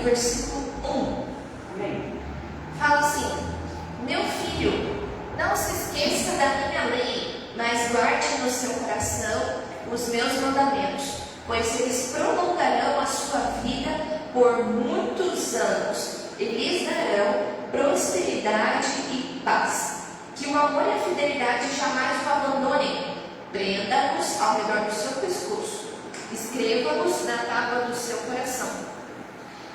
no versículo 1. Amém. Fala assim: meu filho, não se esqueça da minha lei, mas guarde no seu coração os meus mandamentos, pois eles prolongarão a sua vida por muitos anos e lhes darão prosperidade e paz. Que o amor e a fidelidade jamais o abandonem. Prenda-os ao redor do seu pescoço, escreva-os na tábua do seu coração.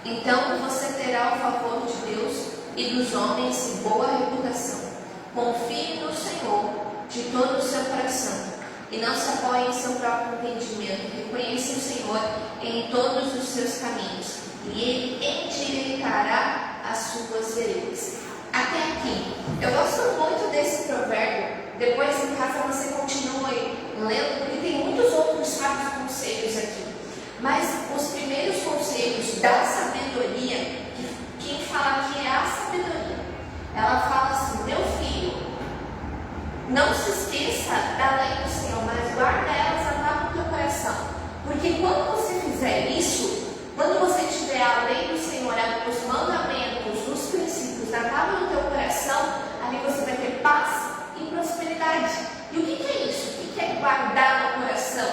Então você terá o favor de Deus e dos homens e boa reputação. Confie no Senhor de todo o seu coração e não se apoie em seu próprio entendimento. Reconheça o Senhor em todos os seus caminhos e Ele endireitará as suas veredas. Até aqui. Eu gosto muito desse provérbio. Depois em casa você continue lendo, porque tem muitos outros sábios conselhos aqui. Mas os primeiros conselhos da sabedoria, quem fala aqui é a sabedoria. Ela fala assim: meu filho, não se esqueça da lei do Senhor, mas guarda elas na tábua do teu coração. Porque quando você fizer isso, quando você tiver a lei do Senhor, os mandamentos, os princípios na tábua do teu coração, ali você vai ter paz e prosperidade. E o que é isso? O que é guardar no coração?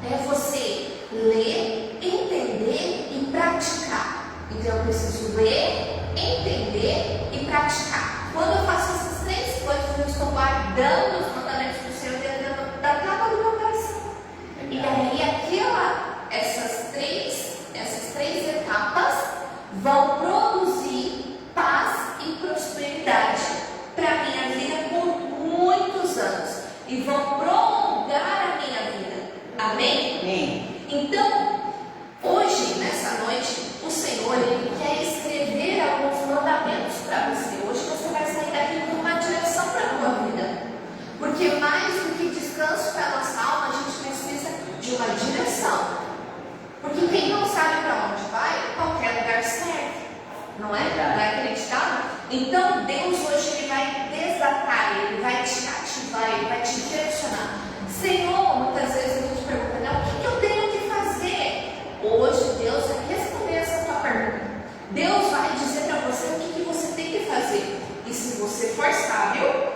É você ler, entender e praticar. Então eu preciso ler, entender e praticar. Quando eu faço essas três coisas, eu estou guardando os mandamentos do Senhor dentro da tábua do meu coração. E daí essas três etapas vão produzir paz e prosperidade para a minha vida por muitos anos. E vão prolongar a minha vida. Amém? Amém. Então, hoje, nessa noite, o Senhor Ele quer escrever alguns mandamentos para você. Hoje você vai sair daqui com uma direção para a tua vida. Porque mais do que descanso para a nossa alma, a gente precisa de uma direção. Porque quem não sabe para onde vai, qualquer lugar serve. Não é? Não é acreditado? Então, Deus hoje Ele vai desatar, Ele vai te ativar, Ele vai te direcionar. Senhor, muitas vezes a gente pergunta, né, o que eu tenho que fazer? Hoje Deus vai responder essa tua pergunta. Deus vai dizer para você o que você tem que fazer. E se você for sábio,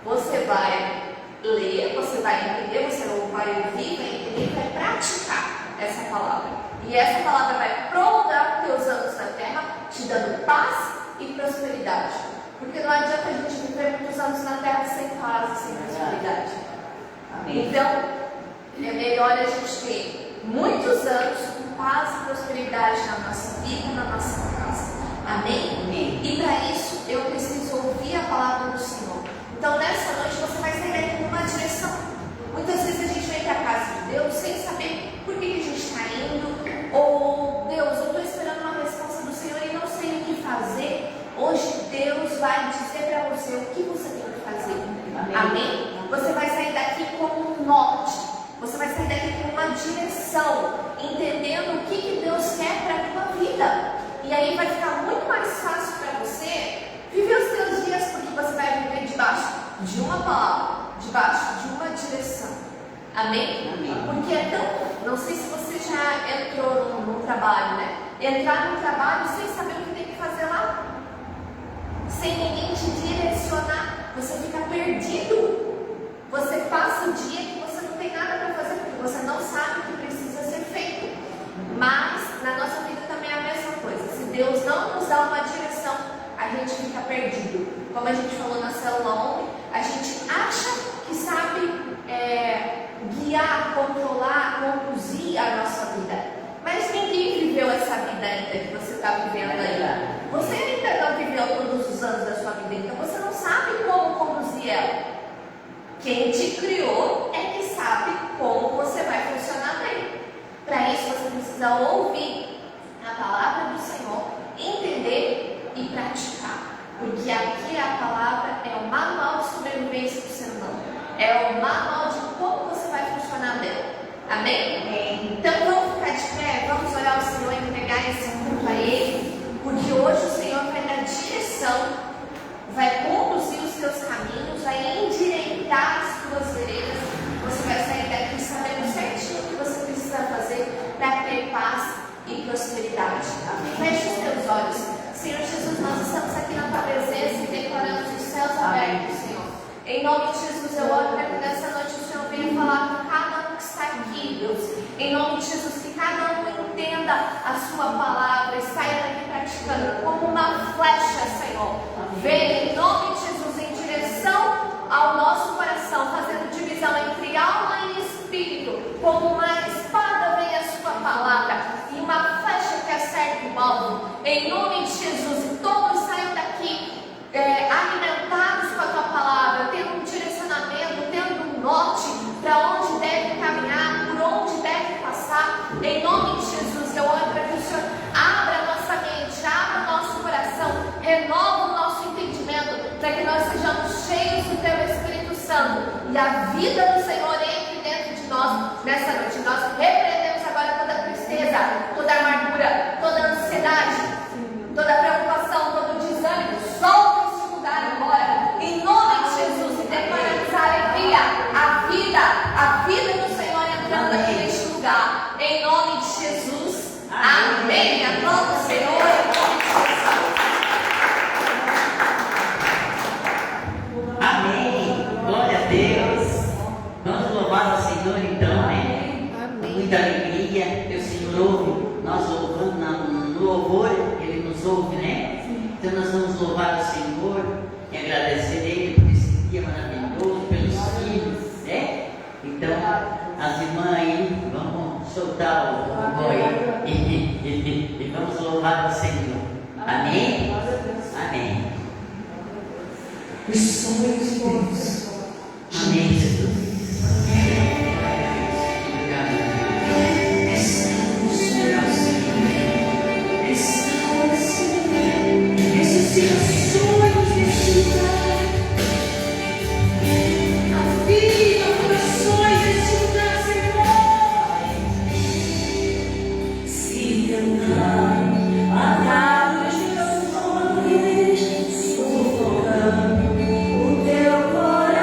você vai ler, você vai entender, você não vai ouvir, vai entender e vai praticar essa palavra. E essa palavra vai prolongar teus anos na terra, te dando paz e prosperidade. Porque não adianta a gente viver muitos anos na terra sem paz e sem prosperidade. Amém. Então, é melhor a gente ter muitos anos com paz e prosperidade na nossa vida, na nossa casa. Amém? Amém. E para isso, eu preciso ouvir a palavra do Senhor. Então, nessa noite, você vai sair daqui numa direção. Muitas vezes a gente vem para a casa de Deus sem saber por que a gente está indo. Ou, Deus, eu estou esperando uma resposta do Senhor e não sei o que fazer. Hoje, Deus vai dizer para você o que você tem que fazer. Amém. Amém? Você vai sair daqui com um norte. Você vai sair daqui com uma direção, entendendo o que Deus quer para a tua vida. E aí vai ficar muito mais fácil para você viver os teus dias, porque você vai viver debaixo de uma palavra, debaixo de uma direção. Amém? Amém. Porque é tão... Não sei se você já entrou num trabalho, né? Entrar num trabalho sem saber o que tem que fazer lá. Sem ninguém te direcionar. Você fica perdido. Você passa o dia que você não tem nada para fazer, porque você não sabe o que precisa ser feito. Mas na nossa vida também é a mesma coisa. Se Deus não nos dá uma direção, a gente fica perdido. Como a gente falou na célula ontem, a gente acha que sabe guiar, controlar, conduzir a nossa vida. Mas ninguém viveu essa vida ainda que você está vivendo aí. Você ainda não viveu todos os anos da sua vida, então você não sabe como conduzir ela. Quem te criou é que sabe como você vai funcionar bem. Para isso você precisa ouvir a palavra do Senhor, entender e praticar. Porque aqui a palavra é o manual de sobrevivência do ser humano. É o manual de como você vai funcionar bem. Amém? Amém. Então vamos ficar de pé, vamos orar ao Senhor e entregar esse culto a Ele. Porque hoje o Senhor vai dar direção, vai conduzir os teus caminhos, vai endireitar as tuas veredas. Você vai sair daqui sabendo certinho o que você precisa fazer para ter paz e prosperidade. Amém. Feche Em nome de Jesus, que cada um entenda a sua palavra e saia daqui praticando como uma flecha, Senhor. Venha em nome de Jesus em direção ao nosso coração, fazendo divisão entre alma e espírito. Como uma espada vem a sua palavra e uma flecha que acerta o alvo. Em nome de Jesus, e todos saiam daqui alimentados com a tua palavra, tendo um direcionamento, tendo um norte para onde deve caminhar, por onde deve passar. Em nome de Jesus, eu oro para que o Senhor abra a nossa mente, abra o nosso coração, renova o nosso entendimento, para que nós sejamos cheios do teu Espírito Santo e a vida do Senhor entre dentro de nós nessa noite. Nós repreendemos agora toda tristeza, toda amargura, toda ansiedade, toda preocupação, todo desânimo. Solta esse lugar agora, em nome de Jesus, e declaramos a alegria, a vida do Senhor entrando aqui neste lugar, em nome de Jesus. Amém. Aplauda o Senhor, em nome de Jesus. Amém. Glória a Deus. Vamos louvar o Senhor então, né? Amém. Muita alegria que o Senhor ouve. Nós louvamos no louvor, Ele nos ouve, né? Então nós vamos louvar o Senhor e agradecer a Ele por esse dia maravilhoso, pelos filhos, né? Então, as irmãs aí, vamos soltar o boi e vamos louvar o Senhor. Amém? Amém. Os sonhos de Deus. Amém, Jesus. O teu coração.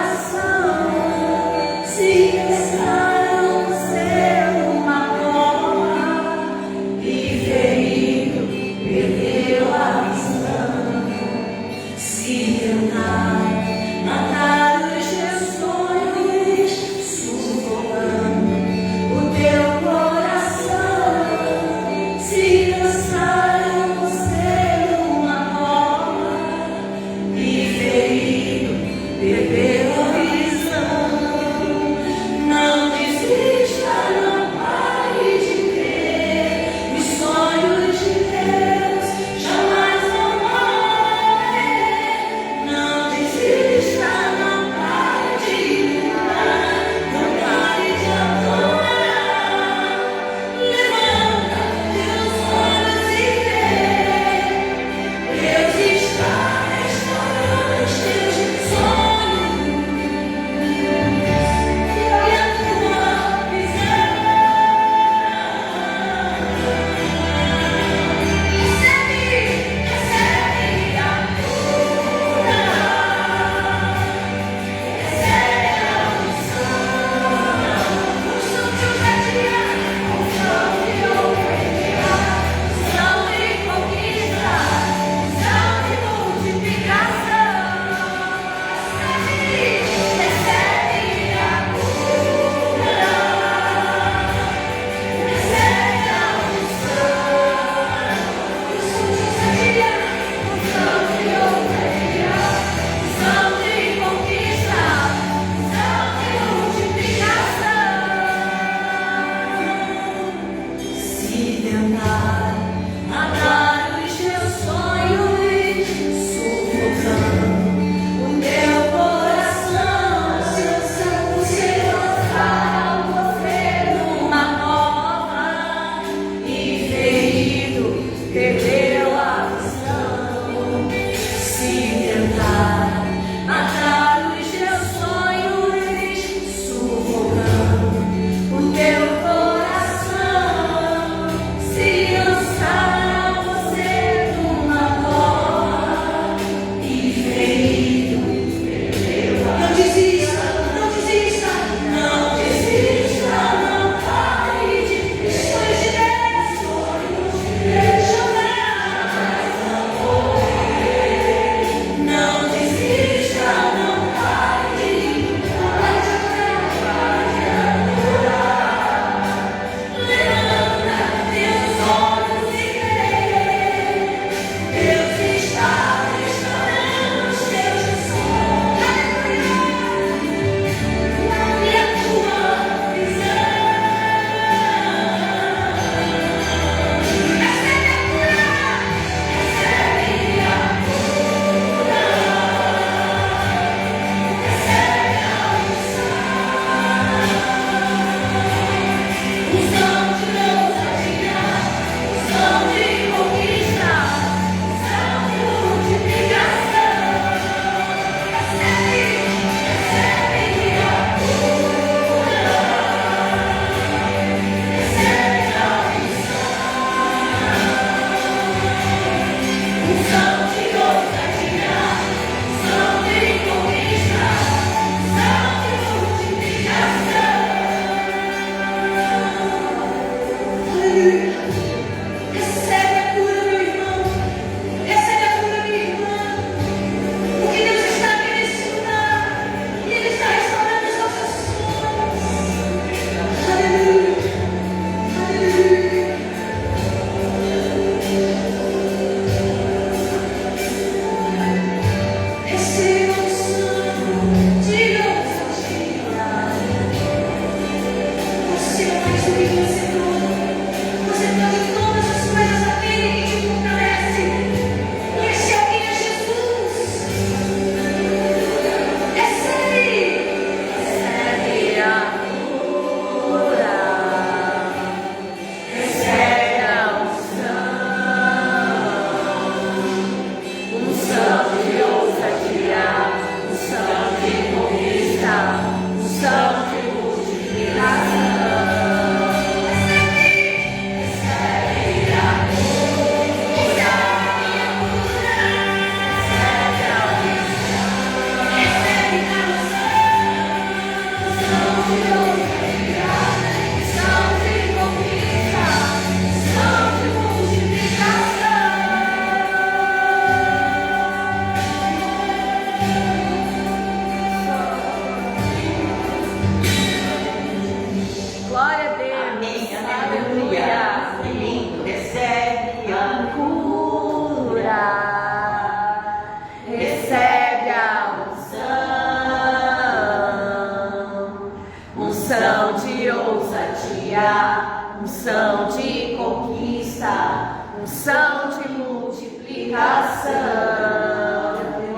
unção de ousadia, unção de conquista, unção de multiplicação.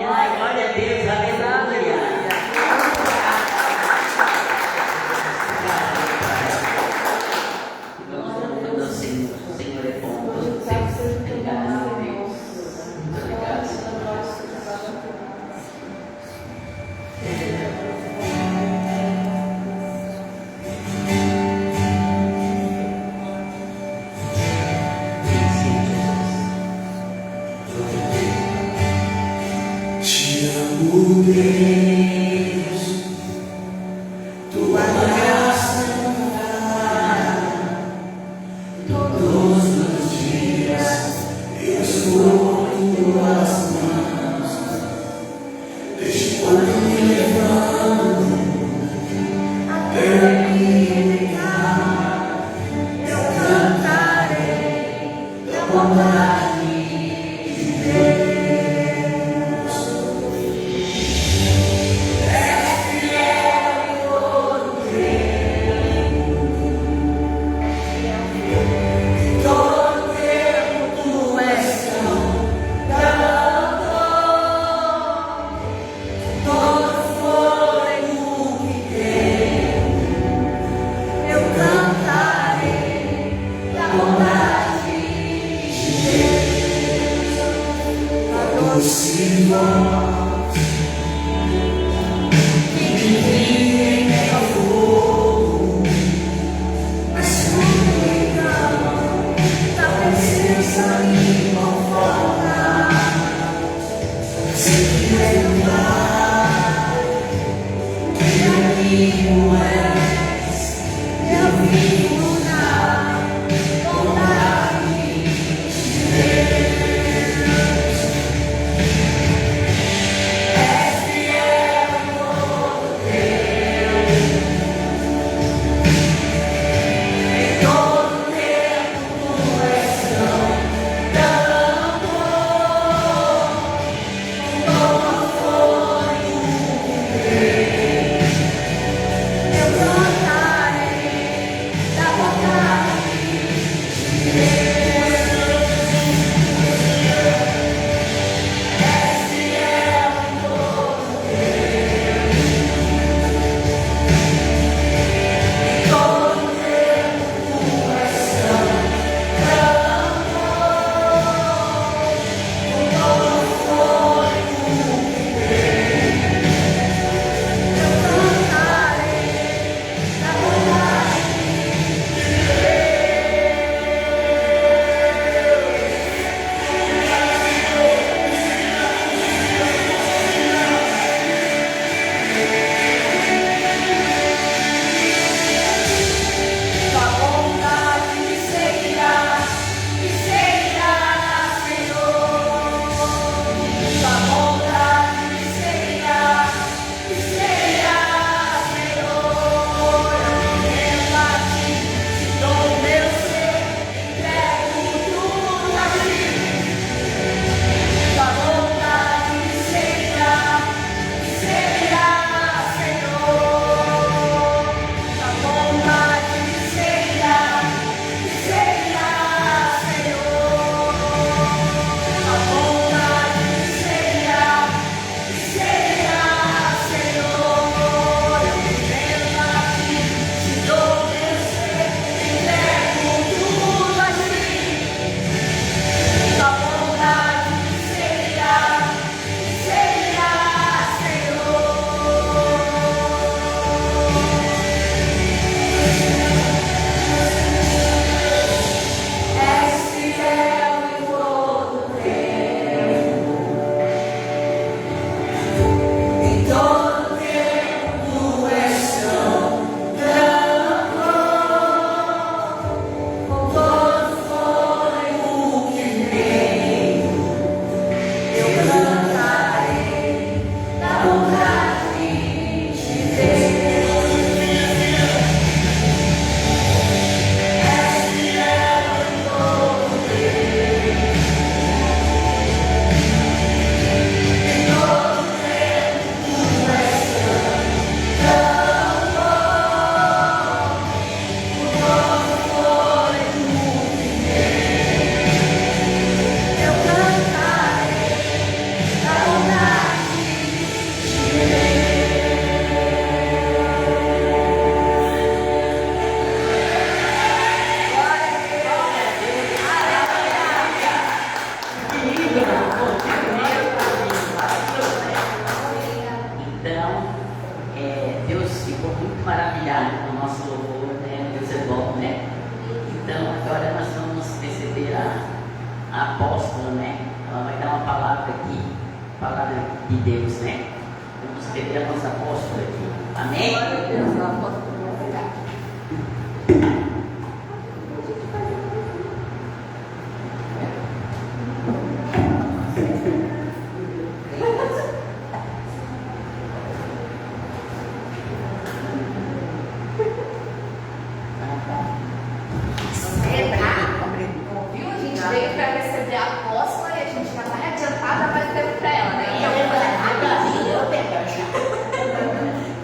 Ai, glória a Deus, aleluia. Vamos ao Senhor. O Senhor é bom. Obrigado, Deus. Muito obrigado, Senhor. Te amo, Deus, tua graça todos os dias eu estou em tuas mãos. Desde quando me levanto até me deitar, eu cantarei da bondade de Deus. trabalho com o nosso louvor, né? Deus é bom, né? Então, agora nós vamos receber a apóstola, né? Ela vai dar uma palavra aqui, palavra de Deus, né? Vamos receber a nossa apóstola aqui. Amém? Glória a Deus, a apóstola. Viu? A gente veio para receber a apóstola e a gente já vai adiantada mais tempo para ela, né? Então, vamos fazer rapidinho.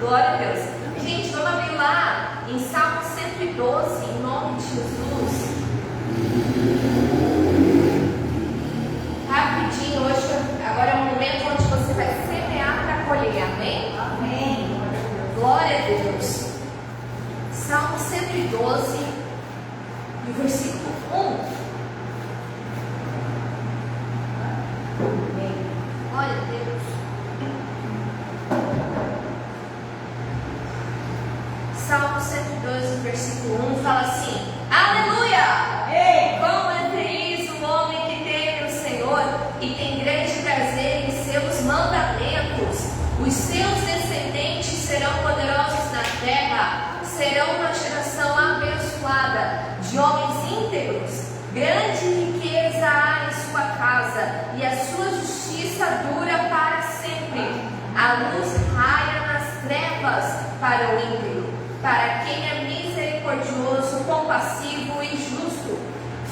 Glória a Deus. Gente, vamos abrir lá em Salmo 112, em nome de Jesus. Rapidinho, hoje, agora é o momento onde você vai semear para colher, amém? Amém. Glória a Deus. Salmo 112, e o versículo 1. Glória a Deus. Salmo 112, versículo 1 fala assim: Aleluia! Ei! Quão é feliz o homem que teme o Senhor e tem grande prazer em seus mandamentos. Os seus descendentes serão poderosos na terra, serão uma geração abençoada de homens íntegros. Grande riqueza há em sua casa e a sua justiça dura para sempre. A luz raia nas trevas para o ímpio, para quem é misericordioso, compassivo e justo.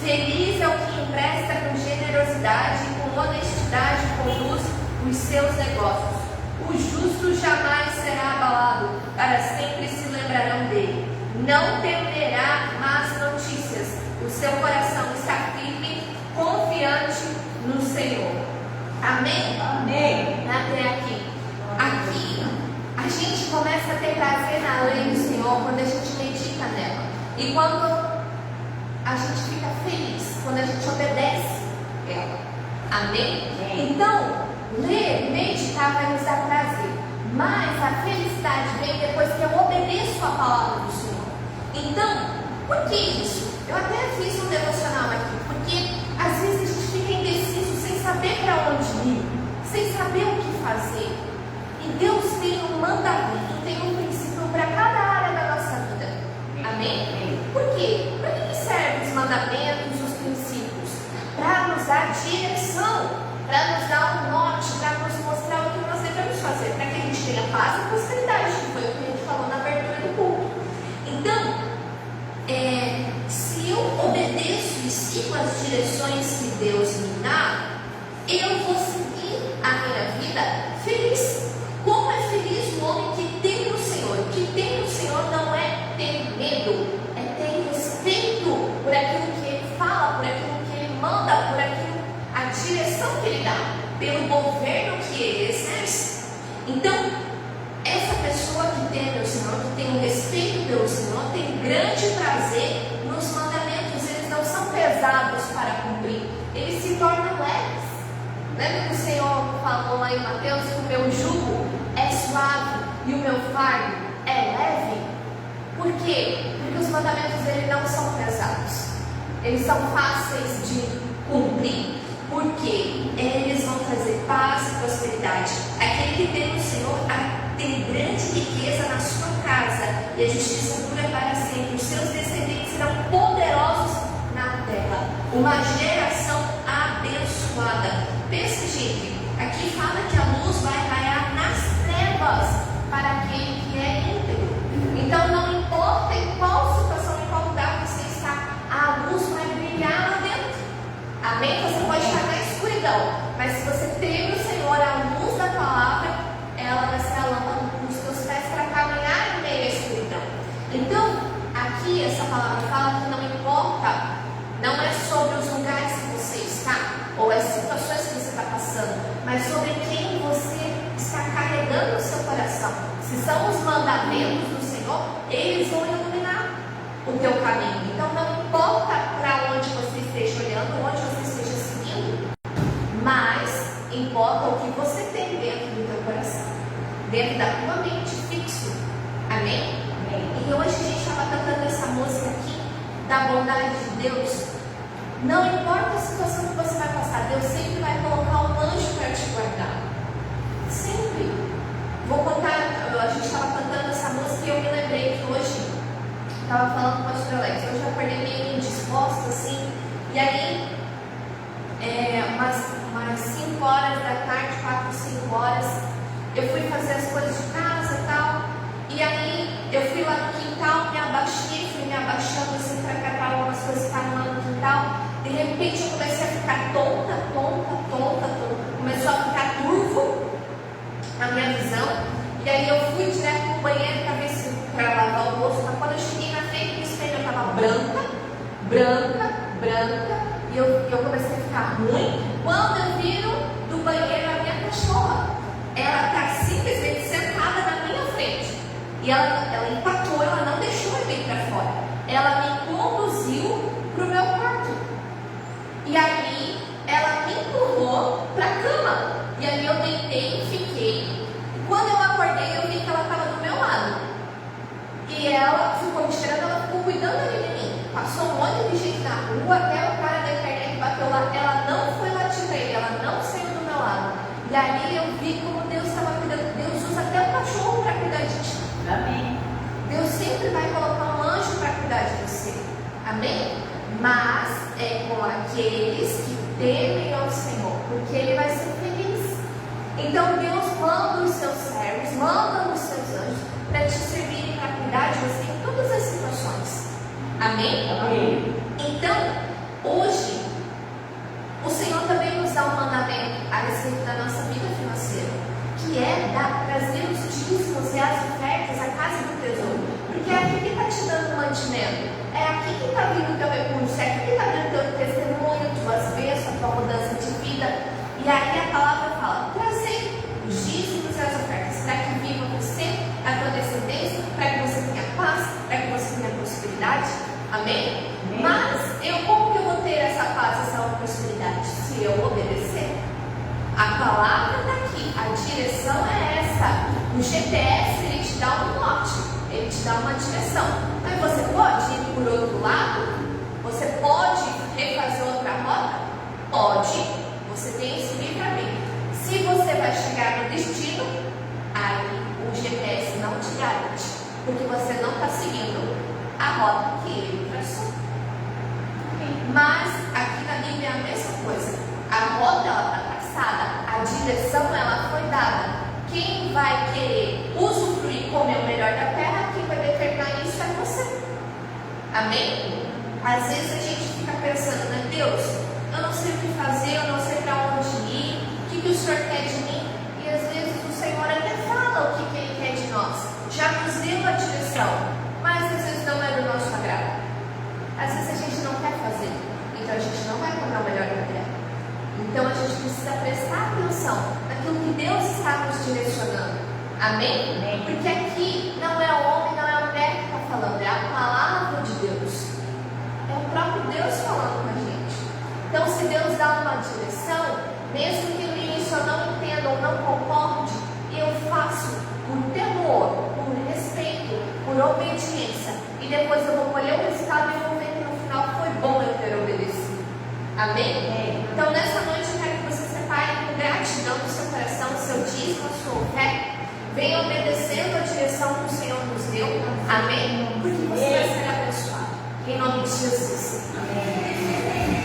Feliz é o que empresta com generosidade e com honestidade conduz os seus negócios. O justo jamais será abalado, para sempre se lembrarão dele. Não temerá más notícias, o seu coração está firme, confiante no Senhor. Amém? Amém. Até aqui. Aqui, a gente começa a ter prazer na lei do Senhor quando a gente medita nela. E quando a gente fica feliz, quando a gente obedece ela. Amém? Então, ler, meditar vai nos dar prazer. Mas a felicidade vem depois que eu obedeço a palavra do Senhor. Então, por que isso? Eu até fiz um devocional aqui, porque às vezes a gente fica indeciso sem saber para onde ir, sem saber o que fazer. E Deus tem um mandamento, tem um princípio para cada área da nossa vida. Amém? Por quê? Para que servem os mandamentos, os princípios? Para nos dar direção, para nos dar um norte, para nos mostrar o que nós devemos fazer, para que a gente tenha paz e prosperidade, que foi o que a gente falou na abertura do culto. Então, se eu obedeço e sigo as direções que Deus me dá, eu vou seguir a minha vida feliz. Como é feliz o homem que tem o Senhor? O que tem o Senhor não é ter medo, é ter respeito por aquilo que Ele fala, por aquilo que Ele manda, por aquilo, a direção que Ele dá, pelo governo que Ele exerce. Então, essa pessoa que teme o Senhor, que tem um respeito pelo Senhor, tem grande prazer nos mandamentos. Eles não são pesados para cumprir, eles se tornam leves. Lembra que o Senhor falou lá em Mateus que o meu jugo é suave e o meu fardo é leve? Por quê? Porque os mandamentos dele não são pesados, eles são fáceis de cumprir. Porque eles vão trazer paz e prosperidade. Aquele que tem o Senhor tem grande riqueza na sua casa e a justiça dura para sempre. Os seus descendentes serão poderosos na terra. Uma geração abençoada. Pensa, gente, aqui fala que a luz vai raiar nas trevas para aquele que é íntegro. Então não importa em qual situação, em qual lugar você está, a luz vai brilhar lá dentro. Amém? Você pode estar na escuridão, mas se você teme o Senhor, a luz da palavra, ela vai ser a lâmpada dos teus pés para caminhar em meio à escuridão. Então, aqui essa palavra fala que não importa, não é sobre os lugares que você está, ou as situações que você está passando, mas sobre quem você está carregando o seu coração. Se são os mandamentos do Senhor, eles vão iluminar o teu caminho. Então não importa para onde você esteja olhando, onde você esteja seguindo, mas importa o que você tem dentro do teu coração, dentro da tua mente, fixo. Amém? Amém. E hoje da bondade de Deus. Não importa a situação que você vai passar, Deus sempre vai colocar um anjo para te guardar. Sempre. Vou contar, a gente estava cantando essa música e eu me lembrei que hoje, estava falando com o pastor Alex, hoje eu acordei meio indisposta assim, e aí, umas 5 horas da tarde, 4, 5 horas, eu fui fazer as coisas de casa e tal, e aí eu fui lá no quintal, me abaixei, fui me abaixando assim para catar algumas coisas que estavam lá no quintal. De repente eu comecei a ficar tonta. Começou a ficar turvo a minha visão. E aí eu fui direto pro banheiro para lavar o rosto. Mas quando eu cheguei na frente do espelho, eu estava branca. E eu comecei a ficar ruim. Quando eu viro do banheiro, a minha cachorra, ela está simplesmente sentada na minha frente. E ela empatou, ela não deixou eu ir para fora. Ela me conduziu para o meu quarto. E aí ela me empurrou para a cama. E aí eu deitei e fiquei. E quando eu acordei, eu vi que ela estava do meu lado. E ela ficou me cheirando, ela ficou cuidando ali de mim. Passou um monte de gente na rua, até o cara da internet bateu lá. Ela não foi lá te ver, ela não saiu do meu lado. E aí eu vi como Deus estava cuidando. Deus usa até o cachorro para cuidar de ti. Amém. Deus sempre vai colocar um anjo para cuidar de você. Amém? Mas é com aqueles que temem ao Senhor, porque Ele vai ser feliz. Então Deus manda os seus servos, manda os seus anjos para te servirem, para cuidar de você em todas as situações. Amém? Amém. Então, hoje, o Senhor também nos dá um mandamento a respeito da nossa vida financeira, que é trazer os dízimos e as ofertas à casa do tesouro. Porque é aqui que está te dando mantimento, é aqui que está vindo o teu recurso, é aqui que está vindo o teu testemunho, tuas bênçãos, a tua mudança de vida. E aí a palavra fala: trazer os dízimos e as ofertas, para que viva você, a tua descendência, para que você tenha paz, para que você tenha prosperidade. Amém? Amém. Mas como que eu vou ter essa paz, essa prosperidade? Se eu obedecer. A palavra está aqui, a direção é essa. O GPS, ele te dá um norte, ele te dá uma direção. Mas você pode ir por outro lado? Você pode refazer outra rota? Pode. Você tem esse livre-arbítrio. Se você vai chegar no destino, aí o GPS não te garante, porque você não está seguindo a rota que ele traçou. Mas aqui na Bíblia é a mesma coisa. A rota está traçada, a direção ela foi dada. Quem vai querer usufruir, comer o melhor da terra, quem vai determinar isso é você. Amém? Às vezes a gente fica pensando, né, Deus, eu não sei o que fazer, eu não sei para onde ir, o que o Senhor quer de mim? E às vezes o Senhor até fala o que Ele quer de nós, já nos deu a direção, mas às vezes não é do nosso agrado. Às vezes a gente não quer fazer, então a gente não vai comer o melhor da terra. Então a gente precisa prestar atenção naquilo que Deus está nos direcionando. Amém? Amém? Porque aqui não é o homem, não é a mulher que está falando, é a palavra de Deus. É o próprio Deus falando com a gente. Então, se Deus dá uma direção, mesmo que no início eu não entenda ou não concorde, eu faço por temor, por respeito, por obediência. E depois eu vou colher o resultado e vou ver que no final foi bom eu ter obedecido. Amém? Então, nessa noite eu quero que você separe com gratidão no seu coração, o seu dízimo, a sua oferta. Venha obedecendo a direção que o Senhor nos deu. Amém? Porque você vai ser abençoado. Em nome de Jesus. Amém.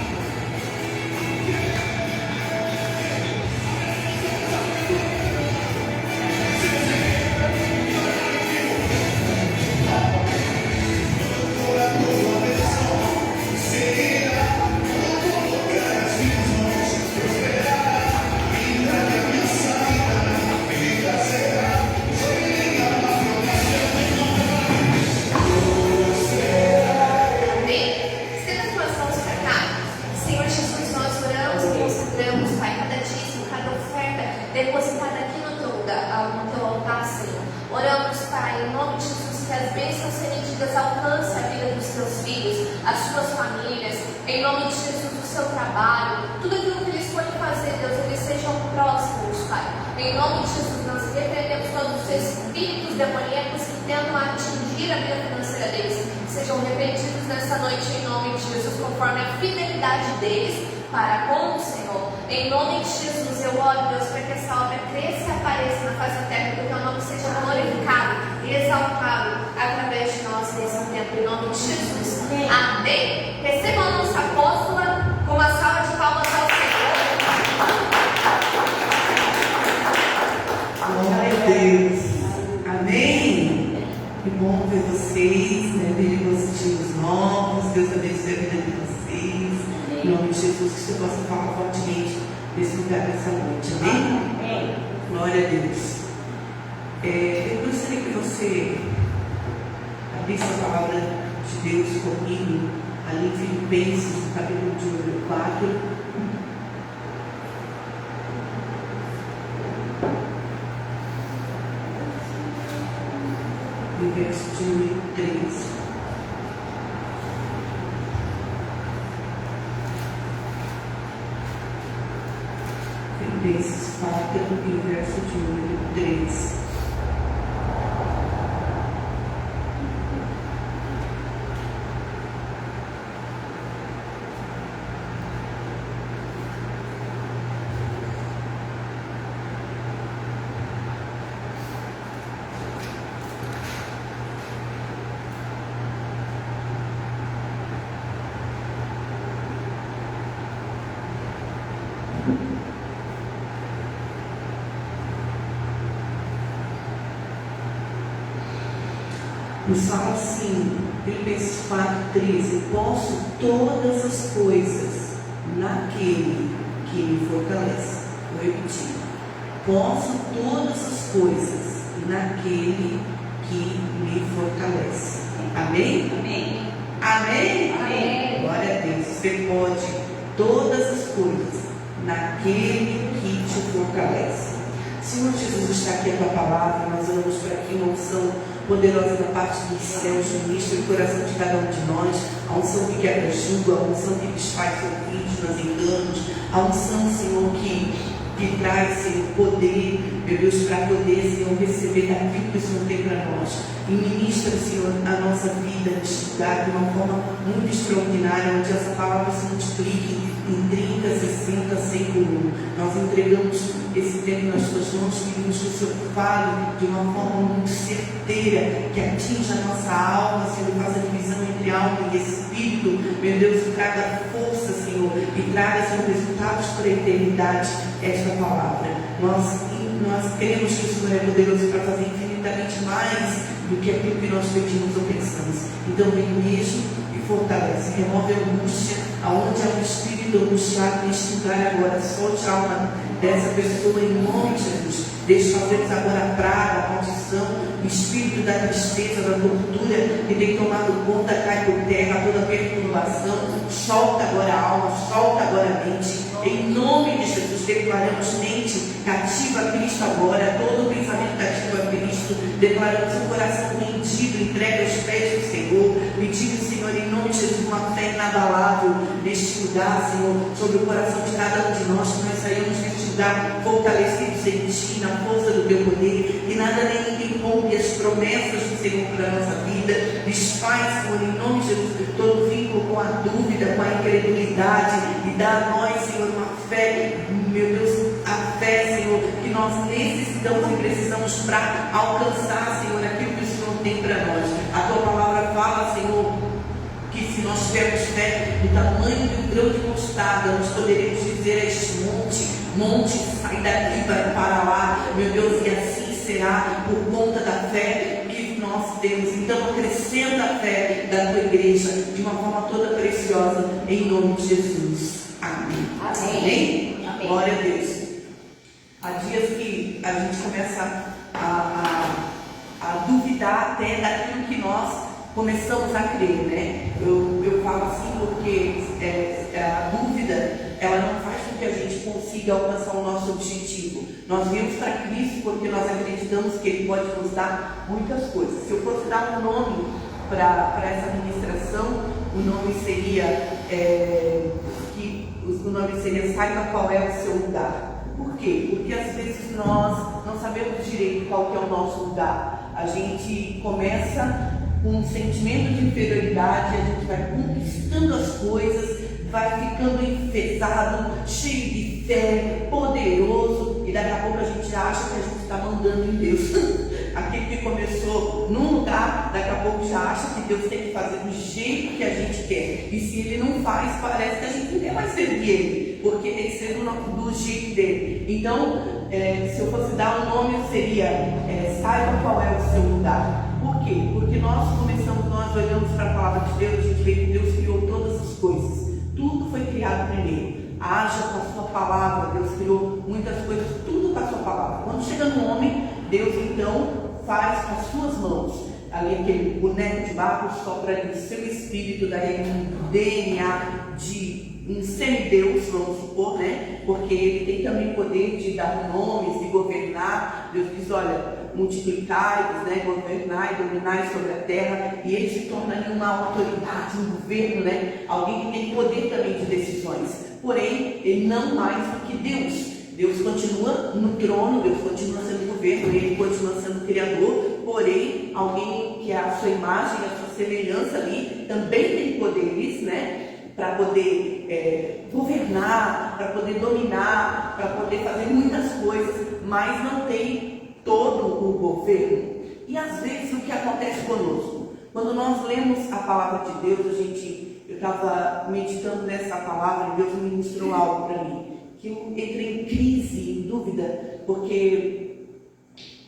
Depositada aqui no teu lugar, no teu altar, Senhor. Oramos, Pai, em nome de Jesus, que as bênçãos seridas alcancem a vida dos teus filhos, as suas famílias, em nome de Jesus, o seu trabalho, tudo aquilo que eles forem fazer, Deus, eles sejam próximos, Pai. Em nome de Jesus, nós repreendemos todos os espíritos demoníacos que tentam atingir a vida financeira deles. sejam repreendidos nessa noite em nome de Jesus, conforme a fidelidade deles para com o Senhor. Em nome de Jesus, eu oro, Deus, para que essa obra cresça e apareça na face da terra, que o teu nome seja glorificado e exaltado através de nós nesse tempo, em nome de Jesus. Amém. Recebam a nossa apóstola com uma salva de palmas ao Senhor. Glória a Deus. Amém. Que bom ver vocês, né? Ver rostinhos novos. Deus abençoe a vida de vocês. Em nome de Jesus, que você possa falar fortemente nesse lugar dessa noite. Amém? Glória a Deus. Eu gostaria que você abrisse a palavra de Deus comigo, ali em Filipenses, no capítulo de número 4. No verso de número 3. Filipenses 4, e verso de número 3. Nos fala assim, Filipenses 4,13: posso todas as coisas naquele que me fortalece. Vou repetir: posso todas as coisas naquele que me fortalece. Amém? Amém. Amém? Amém. Glória a Deus. Você pode todas as coisas naquele que te fortalece. Senhor Jesus, está aqui a tua palavra. Nós oramos para que uma unção poderosa da parte dos céus ministre o coração de cada um de nós, a unção que quebra julgo, a unção que desfaz ouvidos nos enganos, a unção, Senhor, que traz, Senhor, poder, meu Deus, para poder, Senhor, receber daquilo que o Senhor tem para nós. E ministra, Senhor, a nossa vida neste lugar de uma forma muito extraordinária, onde essa palavra se multiplique em 30, 60, 100 por um. Nós entregamos esse tempo nas tuas mãos, pedimos que o Senhor fale de uma forma muito certeira, que atinja a nossa alma, Senhor, faça divisão entre alma e espírito, meu Deus, e traga força, Senhor, e traga, Senhor, resultados para a eternidade, esta palavra. Nós queremos que o Senhor é poderoso para fazer infinitamente mais do que aquilo que nós pedimos ou pensamos. Então, vem mesmo e fortalece, remove a angústia, aonde há um espírito angustiado neste lugar agora, solte a alma dessa pessoa em nome de Jesus. Deixe fazermos agora a praga, a maldição, o espírito da tristeza, da tortura que tem tomado conta, cai por terra, toda perturbação, solta agora a alma, solta agora a mente. Em nome de Jesus, declaramos mente cativa a Cristo agora, todo pensamento cativo a Cristo, declaramos um coração rendido, entregue aos pés do Senhor, pedindo, Senhor, em nome de Jesus, uma fé inabalável neste lugar, Senhor, sobre o coração de cada um de nós, que nós saímos deste lugar fortalecidos em Ti, na força do Teu poder, e nada nem ninguém rompe as promessas do Senhor para a nossa vida. Desfaz, Senhor, em nome de Jesus, todo vínculo com a dúvida, com a incredulidade, e dá a nós, Senhor, uma fé, meu Deus, a fé, Senhor, que nós necessitamos e precisamos para alcançar, Senhor, aquilo que o Senhor tem para nós. A Tua palavra fala, Senhor, que se nós tivermos fé do tamanho de um grão de mostarda, nós poderemos dizer a este monte, sai daqui para lá, meu Deus, e assim será por conta da fé que nós temos. Então, acrescenta a fé da Tua igreja de uma forma toda preciosa, em nome de Jesus. Amém. Amém. Amém? Glória a Deus. Há dias que a gente começa a duvidar até daquilo que nós começamos a crer, né? Eu falo assim porque a dúvida, ela não faz com que a gente consiga alcançar o nosso objetivo. Nós viemos para Cristo porque nós acreditamos que Ele pode nos dar muitas coisas. Se eu fosse dar um nome para essa ministração, o nome seria saiba qual é o seu lugar. Por quê? Porque às vezes nós não sabemos direito qual que é o nosso lugar. A gente começa com um sentimento de inferioridade, a gente vai conquistando as coisas, vai ficando enfesado, cheio de fé, poderoso, e daqui a pouco a gente acha que a gente está mandando em Deus. Aquele que começou num lugar, daqui a pouco já acha que Deus tem que fazer do jeito que a gente quer. E se ele não faz, parece que a gente não quer mais servir ele, porque tem que ser do jeito dele. Então, se eu fosse dar um nome, seria saiba qual é o seu lugar. Por quê? Porque nós olhamos para a palavra de Deus, a gente vê que Deus criou todas as coisas. Tudo foi criado primeiro. Haja com a sua palavra. Deus criou muitas coisas, tudo com a sua palavra. Quando chega no homem, Deus então faz com as suas mãos. Ali aquele boneco de barro sopra ali o seu espírito, daí um DNA de um semideus, vamos supor, né? Porque ele tem também poder de dar nomes, de governar. Deus diz, olha, multiplicai-vos, né? Governai, dominai sobre a terra, e ele se torna ali uma autoridade, um governo, né? Alguém que tem poder também de decisões. Porém, ele não mais do que Deus. Deus continua no trono, Deus continua sendo governo, ele continua sendo criador, porém, alguém que é a sua imagem, a sua semelhança ali, também tem poderes, né? Para poder governar, para poder dominar, para poder fazer muitas coisas, mas não tem todo o governo. E às vezes o que acontece conosco? Quando nós lemos a palavra de Deus, eu estava meditando nessa palavra e Deus me ministrou algo para mim, que eu entrei em crise, em dúvida, porque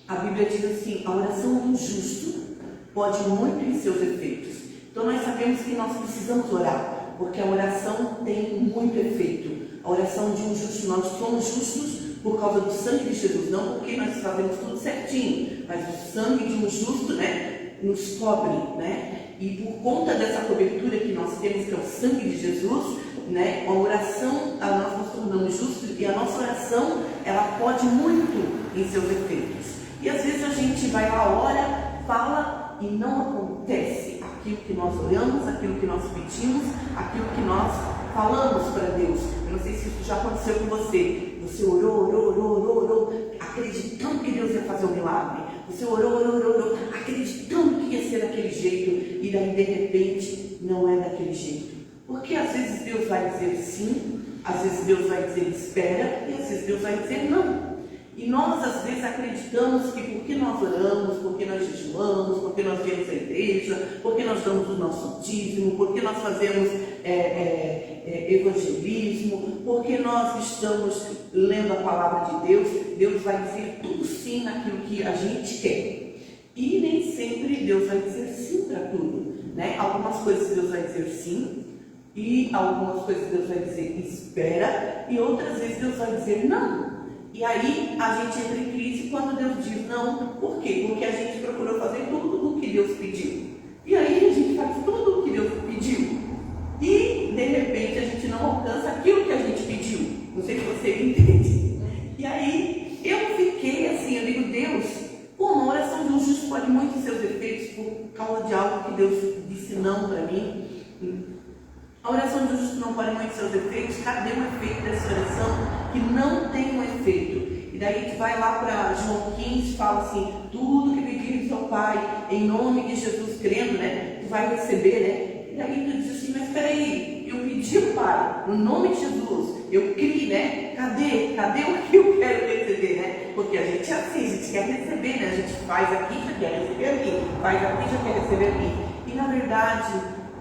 a Bíblia diz assim, a oração do justo pode muito em seus efeitos. Então nós sabemos que nós precisamos orar, porque a oração tem muito efeito. A oração de um justo, nós somos justos por causa do sangue de Jesus, não porque nós fazemos tudo certinho, mas o sangue de um justo, né, nos cobre, né? E por conta dessa cobertura que nós temos, que é o sangue de Jesus, né, a oração, nós nos tornamos justos, e a nossa oração, ela pode muito em seus efeitos. E às vezes a gente vai lá, ora, fala e não acontece aquilo que nós oramos, aquilo que nós pedimos, aquilo que nós falamos para Deus. Eu não sei se isso já aconteceu com você. Você orou, acreditando que Deus ia fazer um milagre. Você orou, acreditando que ia ser daquele jeito, e daí de repente não é daquele jeito. Porque às vezes Deus vai dizer sim, às vezes Deus vai dizer espera, e às vezes Deus vai dizer não. E nós às vezes acreditamos que porque nós oramos, porque nós jejuamos, porque nós viemos à igreja, porque nós damos o nosso dízimo, porque nós fazemos evangelismo, porque nós estamos lendo a palavra de Deus, Deus vai dizer tudo sim naquilo que a gente quer. E nem sempre Deus vai dizer sim para tudo, né? Algumas coisas Deus vai dizer sim, e algumas coisas Deus vai dizer espera, e outras vezes Deus vai dizer não. E aí a gente entra em crise quando Deus diz não. Por quê? Porque a gente procurou fazer tudo o que Deus pediu. E aí a gente faz tudo o que Deus pediu. E de repente a gente não alcança aquilo que a gente pediu. Não sei se você entende. E aí eu fiquei assim, eu digo, Deus, como a oração de um justo pode muito seus efeitos por causa de algo que Deus disse não para mim. A oração de um justo não pode muito seus efeitos. Cadê o efeito dessa oração que não tem um efeito? E daí a gente vai lá para João 15, fala assim, tudo que pedires ao Pai, em nome de Jesus, crendo, né? Tu vai receber, né? E daí tu diz assim, mas peraí, eu pedi ao Pai, no nome de Jesus, eu criei, né? Cadê o que eu quero receber, né? Porque a gente é assim, a gente quer receber, né? A gente faz aqui, já quer receber aqui, faz aqui, já quer receber aqui. E na verdade,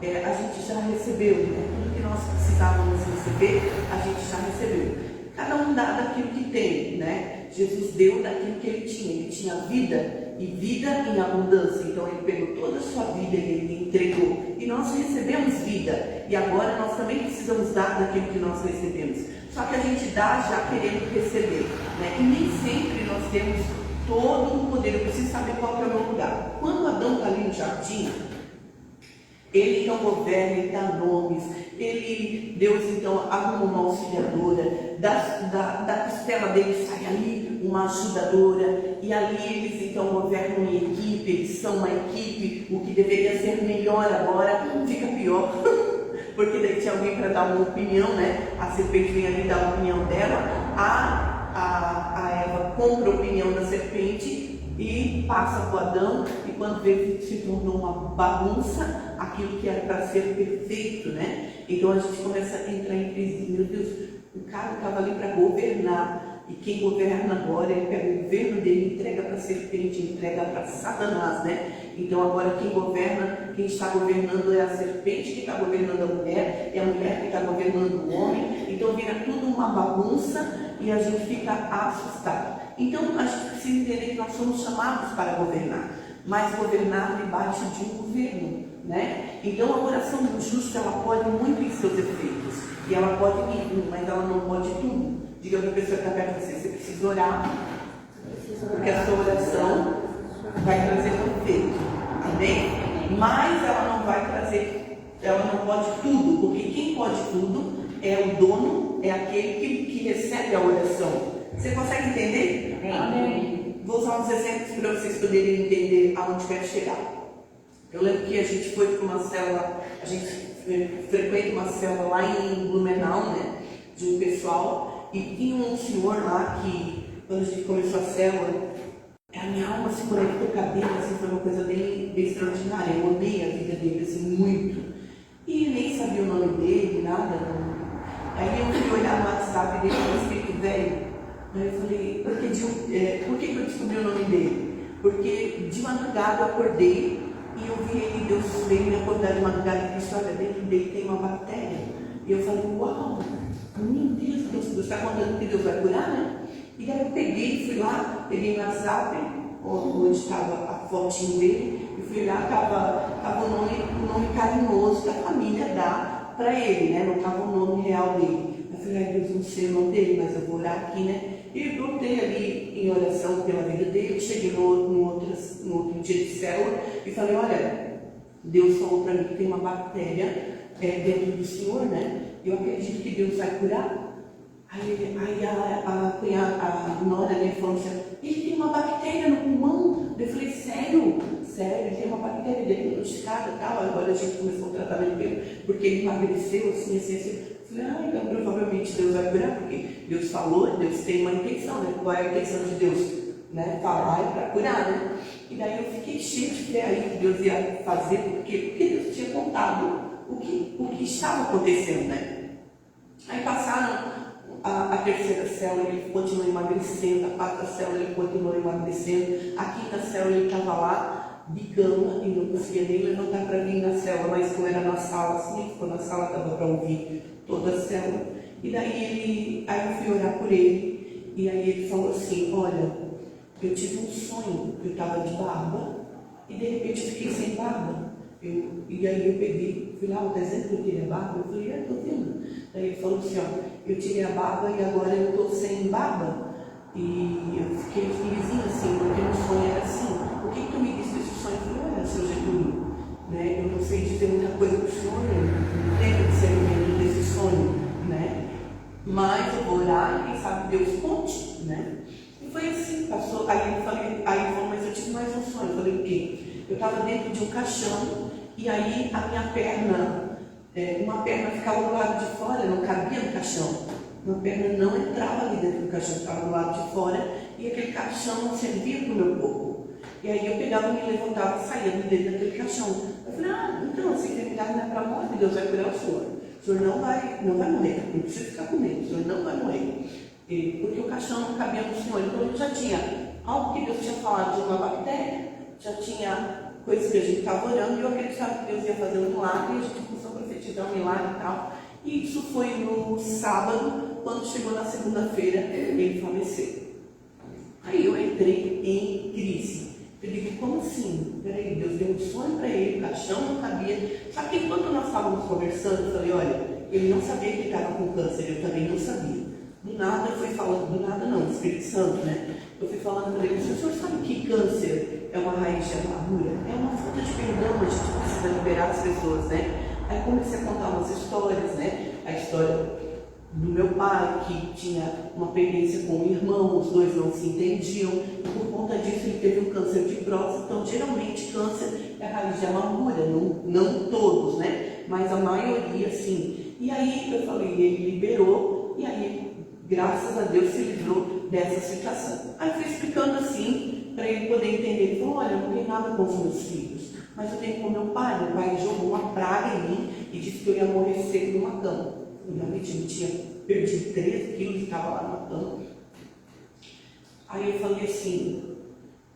a gente já recebeu, né? Tudo que nós precisávamos receber, a gente já recebeu. Cada um dá daquilo que tem, né? Jesus deu daquilo que ele tinha vida, e vida em abundância. Então ele pegou toda a sua vida e ele entregou. E nós recebemos vida, e agora nós também precisamos dar daquilo que nós recebemos. Só que a gente dá já querendo receber, né? E nem sempre nós temos todo o poder. Eu preciso saber qual que é o meu lugar. Quando Adão está ali no jardim, ele então governa, ele dá nomes, Deus então arruma uma auxiliadora, da costela dele sai ali uma ajudadora, e ali eles então governam em equipe, eles são uma equipe. O que deveria ser melhor agora fica pior, porque daí tinha alguém para dar uma opinião, né? A serpente vem ali dar a opinião dela, a Eva compra a opinião da serpente, e passa para o Adão, e quando vê que se tornou uma bagunça, aquilo que era para ser perfeito, né? Então a gente começa a entrar em crise. Meu Deus, o cara estava ali para governar, e quem governa agora, ele pega o governo dele, entrega para a serpente, entrega para Satanás, né? Então agora quem governa, quem está governando é a serpente que está governando a mulher, é a mulher que está governando o homem, então vira tudo uma bagunça e a gente fica assustado. Então a gente precisa entender que nós somos chamados para governar, mas governar debaixo de um governo, né? Então a oração do justo, ela pode muito em seus efeitos, e ela pode ir, mas ela não pode tudo. Diga para a pessoa que está perto de você, você precisa orar, porque a sua oração vai trazer um efeito, amém? Mas ela não vai trazer, ela não pode tudo, porque quem pode tudo é o dono, é aquele que recebe a oração. Você consegue entender? Amém. Vou usar uns exemplos para vocês poderem entender aonde quer chegar. Eu lembro que a gente foi para uma célula, a gente frequenta uma célula lá em Blumenau, né? De um pessoal, e tinha um senhor lá que, quando a gente começou a célula, a minha alma se conectou com a dele, assim, foi uma coisa bem extraordinária. Eu amei a vida dele, assim, muito. E nem sabia o nome dele, nada. Não. Aí eu fui olhar no WhatsApp dele, escrito velho. Aí eu falei, por que eu descobri o nome dele? Porque de madrugada eu acordei e eu vi ele, Deus veio me acordar de madrugada e disse, olha, dentro dele tem uma bactéria. E eu falei, uau, meu Deus, Deus está contando que Deus vai curar, né? E daí eu peguei, fui lá, peguei no WhatsApp, onde estava a fotinho dele, e fui lá, estava o nome carinhoso que a família dá para ele, né? Não estava o nome real dele. Eu falei, ai Deus, não sei o nome dele, mas eu vou orar aqui, né? E eu voltei ali em oração pela vida dele, cheguei no outro dia de célula e falei, olha, Deus falou para mim que tem uma bactéria dentro do Senhor, né? Eu acredito que Deus vai curar. Aí a nora dele falou assim, ele tem uma bactéria no pulmão. Eu falei, sério? Sério, ele tem uma bactéria diagnosticada e tal. Agora a gente começou o tratamento dele, porque ele emagreceu assim. Eu falei, então provavelmente Deus vai curar, porque Deus falou, Deus tem uma intenção, né? Qual é a intenção de Deus? Né? Falar é para curar, né? E daí eu fiquei cheio de fé aí que Deus ia fazer, porque Deus tinha contado o que estava acontecendo, né? Aí passaram a terceira célula, ele continuou emagrecendo, a quarta célula ele continuou emagrecendo, a quinta célula ele estava lá de cama e não conseguia nem levantar para vir na célula, mas como era na sala, assim, ele ficou na sala, estava para ouvir toda a célula. E daí aí eu fui orar por ele, e aí ele falou assim, olha, eu tive um sonho, eu estava de barba, e de repente eu fiquei sem barba. E aí eu peguei, fui lá, o desenho que eu tirei a barba, eu falei, estou vendo. Daí ele falou assim, ó, eu tirei a barba e agora eu estou sem barba. E eu fiquei felizinho assim, porque no sonho era assim, o que tu me disse desse sonho? Eu falei, olha, seu Getúlio, né, eu não sei dizer muita coisa para o senhor, eu não tenho discernimento desse sonho, né, mas eu vou orar e quem sabe Deus conte, né. E foi assim, passou, aí eu falei, mas eu tive mais um sonho, eu falei, o quê? Eu estava dentro de um caixão e aí a minha perna, uma perna ficava do lado de fora, não cabia no caixão. Uma perna não entrava ali dentro do caixão, ficava do lado de fora e aquele caixão não servia para o meu corpo. E aí eu pegava, me levantava e saía de dentro daquele caixão. Eu falei, então essa enfermidade não é para morte, Deus vai curar o senhor. O senhor não vai morrer, não precisa ficar com medo, o senhor não vai morrer. Porque o caixão não cabia no senhor, então ele já tinha algo que Deus tinha falado de uma bactéria, já tinha coisas que a gente estava orando e eu acreditava que Deus ia fazer um milagre e a gente começou a profetizar um milagre e tal. E isso foi no sábado, quando chegou na segunda-feira, ele faleceu. Aí eu entrei em crise. Eu digo, como assim? Peraí, Deus deu um sonho para ele, o caixão não cabia. Só que enquanto nós estávamos conversando, eu falei, olha, ele não sabia que ele estava com câncer, eu também não sabia. Do nada eu fui falando, do nada não, Espírito Santo, né? Eu fui falando para ele, o senhor sabe que câncer é uma raiz de amargura? É uma falta de perdão, a gente precisa liberar as pessoas, né? Aí comecei a contar umas histórias, né? A história do meu pai, que tinha uma pendência com o irmão, os dois não se entendiam, e por conta disso ele teve um câncer de próstata. Então, geralmente, câncer é raiz de amargura, não todos, né? Mas a maioria, sim. E aí eu falei, ele liberou, e aí, graças a Deus, se livrou dessa situação. Aí eu fui explicando assim, para ele poder entender. Ele falou: olha, eu não tenho nada com os meus filhos, mas eu tenho com meu pai. Meu pai jogou uma praga em mim e disse que eu ia morrer seco numa cama. Realmente eu tinha perdido 13 quilos e estava lá na cama. Aí eu falei assim: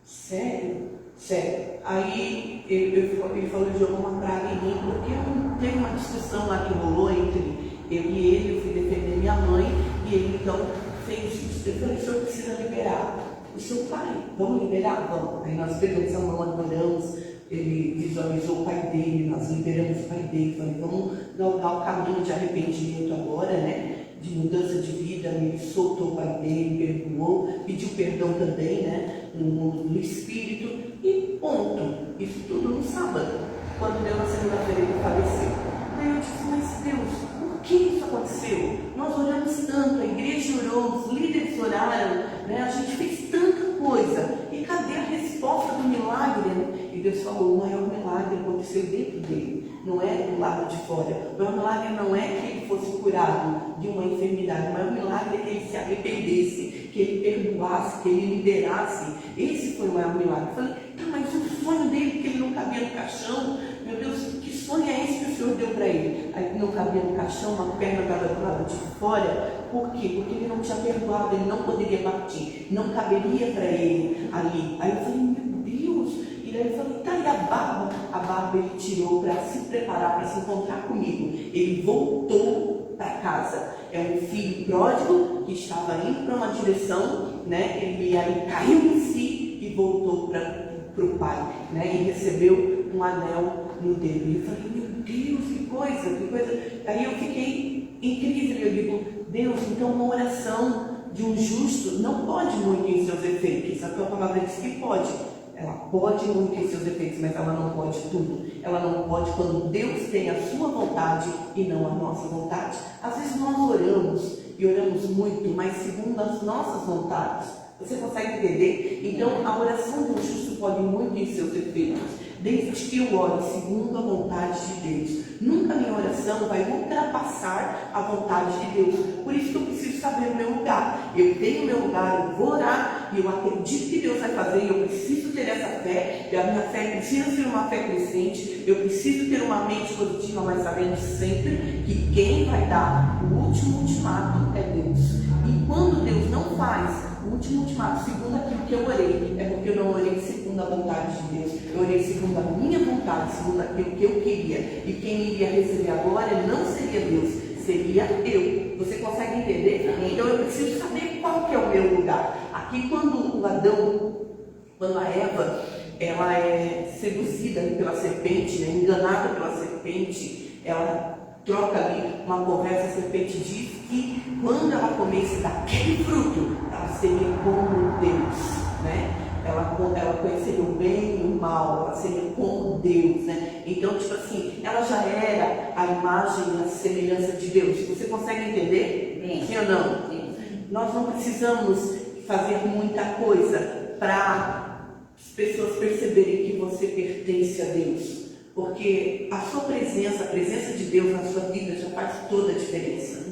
sério? Sério. Aí ele falou: ele jogou uma praga em mim, porque teve uma discussão lá que rolou entre eu e ele. Eu fui defender minha mãe e ele então fez isso. Eu falei: o senhor precisa liberar o seu pai. Vamos liberar? Vamos. Aí nós pegamos a mão, adoramos. Ele visualizou o pai dele, nós liberamos o pai dele. Falei: vamos galgar o caminho de arrependimento agora, né? De mudança de vida. Ele soltou o pai dele, perdoou, pediu perdão também, né? No espírito. E ponto. Isso tudo no sábado. Quando deu na segunda-feira, ele faleceu. Daí eu disse: mas Deus, por que isso aconteceu? Nós oramos tanto, a igreja orou, os líderes oraram, né? A gente fez tanta coisa. E cadê a resposta do milagre? Né? E Deus falou: o maior milagre aconteceu dentro dele, não é do lado de fora. O maior milagre não é que ele fosse curado de uma enfermidade. O maior milagre é que ele se arrependesse, que ele perdoasse, que ele liberasse. Esse foi o maior milagre. Eu falei: tá, mas o sonho dele, que ele não cabia no caixão, meu Deus, que sonho é esse que o Senhor deu para ele? Aí não cabia no caixão, uma perna estava do lado de fora. Por quê? Porque ele não tinha perdoado, ele não poderia partir, não caberia para ele ali. Aí eu falei: meu Deus. E daí eu falei: tá, e a barba? A barba ele tirou para se preparar, para se encontrar comigo. Ele voltou para casa. É um filho pródigo que estava indo para uma direção, né? Ele aí caiu em si e voltou para o pai, né? E recebeu um anel no dedo. E eu falei: meu Deus, que coisa, que coisa. Aí eu fiquei em crise. Eu digo: Deus, então uma oração de um justo não pode muito em seus efeitos. A tua palavra diz que pode. Ela pode muito em seus efeitos, mas ela não pode tudo. Ela não pode quando Deus tem a sua vontade e não a nossa vontade. Às vezes nós oramos e oramos muito, mas segundo as nossas vontades. Você consegue entender? Então a oração de um justo pode muito em seus efeitos, desde que eu ore segundo a vontade de Deus. Nunca minha oração vai ultrapassar a vontade de Deus. Por isso que eu preciso saber o meu lugar. Eu tenho o meu lugar, eu vou orar e eu acredito que Deus vai fazer. E eu preciso ter essa fé. E a minha fé precisa ser uma fé crescente. Eu preciso ter uma mente positiva, mas sabendo sempre que quem vai dar o último ultimato é Deus. E quando Deus não faz o último ultimato segundo aquilo que eu orei, é porque eu não orei segundo a vontade de Deus. Eu orei segundo a minha vontade, segundo aquilo que eu queria. E quem iria receber a glória não seria Deus, seria eu. Você consegue entender? Então eu preciso saber qual que é o meu lugar. Aqui quando o Adão, quando a Eva, ela é seduzida pela serpente, né, enganada pela serpente, ela troca ali uma conversa. A serpente diz que quando ela comesse daquele fruto, ela seria como Deus, né? Ela conheceria o bem e o mal, ela seria como Deus, né? Então, tipo assim, ela já era a imagem e a semelhança de Deus. Você consegue entender? Sim ou não? Sim. Nós não precisamos fazer muita coisa para as pessoas perceberem que você pertence a Deus. Porque a sua presença, a presença de Deus na sua vida já faz toda a diferença.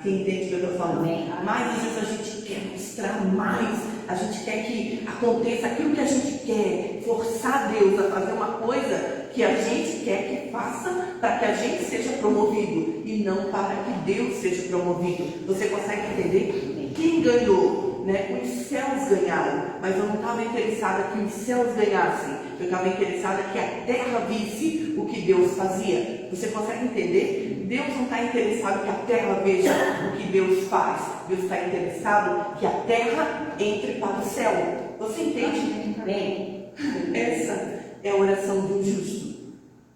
Quem entende o que eu estou falando? Mas às vezes a gente quer mostrar mais, a gente quer que aconteça aquilo que a gente quer, forçar Deus a fazer uma coisa que a gente quer que faça para que a gente seja promovido e não para que Deus seja promovido. Você consegue entender? Quem ganhou? Né? Os céus ganharam, mas eu não estava interessada que os céus ganhassem, eu estava interessada que a terra visse o que Deus fazia. Você consegue entender? Deus não está interessado que a terra veja o que Deus faz. Deus está interessado que a terra entre para o céu. Você entende? Bem, essa é a oração de um justo.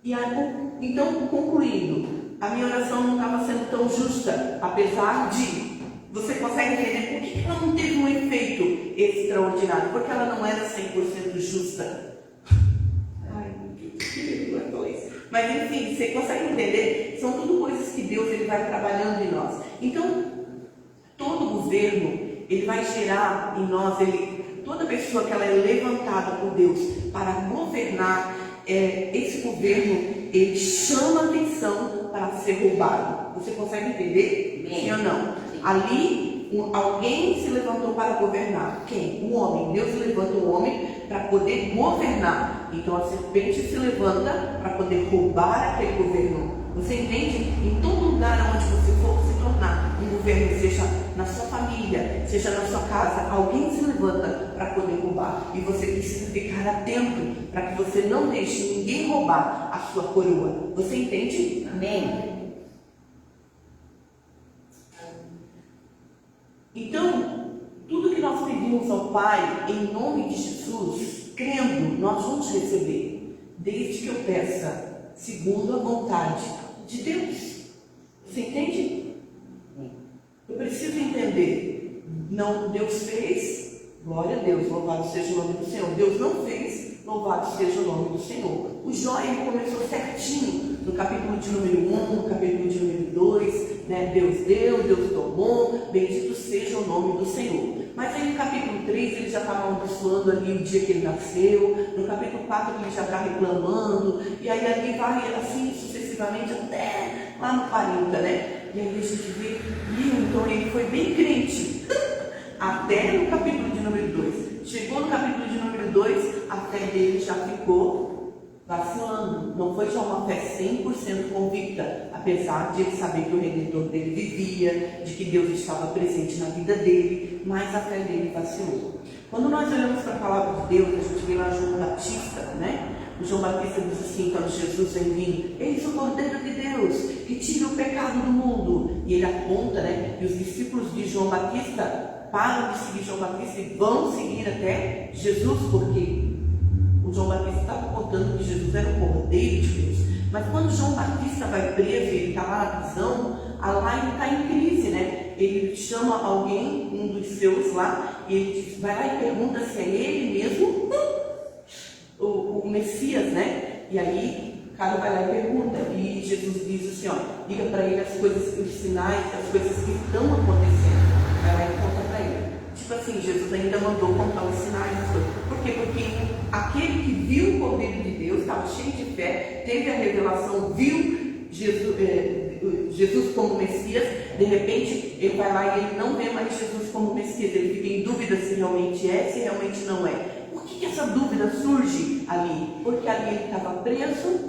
E aí, então, concluindo, a minha oração não estava sendo tão justa, apesar de... Você consegue entender por que ela não teve um efeito extraordinário? Porque ela não era 100% justa. Ai, meu Deus, que vergonha. Mas enfim, você consegue entender? São tudo coisas que Deus ele vai trabalhando em nós. Então, todo governo, ele vai gerar em nós, toda pessoa que ela é levantada por Deus para governar, esse governo, ele chama atenção para ser roubado. Você consegue entender? Sim ou não? Ali, alguém se levantou para governar. Quem? O homem. Deus levanta o homem para poder governar. Então a serpente se levanta para poder roubar aquele governo. Você entende? Em todo lugar onde você for se tornar um governo, seja na sua família, seja na sua casa, alguém se levanta para poder roubar. E você precisa ficar atento para que você não deixe ninguém roubar a sua coroa. Você entende? Amém. Então, tudo que nós pedimos ao Pai, em nome de Jesus, crendo, nós vamos receber, desde que eu peça, segundo a vontade de Deus. Você entende? Eu preciso entender. Não, Deus fez, glória a Deus, louvado seja o nome do Senhor. Deus não fez, louvado seja o nome do Senhor. O Jó, ele começou certinho, no capítulo de número 1, no capítulo de número 2, né? Deus deu, Deus tomou, bendito seja o nome do Senhor. Mas aí no capítulo 3 ele já está amaldiçoando ali o dia que ele nasceu, no capítulo 4 ele já está reclamando, e aí ali vai assim sucessivamente até lá no 40, né? E aí a gente vê, então ele foi bem crente, até no capítulo de número 2. Chegou no capítulo de número 2, a fé dele já ficou vacilando. Não foi só uma fé 100% convicta, apesar de ele saber que o Redentor dele vivia, de que Deus estava presente na vida dele, mas a fé dele vacilou. Quando nós olhamos para a palavra de Deus, a gente vê lá João Batista, né? O João Batista diz assim, quando Jesus vem vindo: eis o Cordeiro de Deus, que tira o pecado do mundo. E ele aponta, né? E os discípulos de João Batista param de seguir João Batista e vão seguir até Jesus, porque o João Batista estava contando que Jesus era o Cordeiro de Deus. Mas quando João Batista vai preso e ele está lá na prisão, lá ele está em crise, né? Ele chama alguém, um dos seus lá, e ele vai lá e pergunta se é ele mesmo o Messias, né? E aí o cara vai lá e pergunta, e Jesus diz assim, ó, diga para ele as coisas, os sinais, as coisas que estão acontecendo. Vai lá e conta para ele. Tipo assim, Jesus ainda mandou contar os sinais. Por quê? Porque aquele que viu o Cordeiro de Deus, estava cheio de fé, teve a revelação, viu Jesus como Messias, de repente ele vai lá e ele não vê mais Jesus como Messias, ele fica em dúvida se realmente é, se realmente não é. Por que essa dúvida surge ali? Porque ali ele estava preso,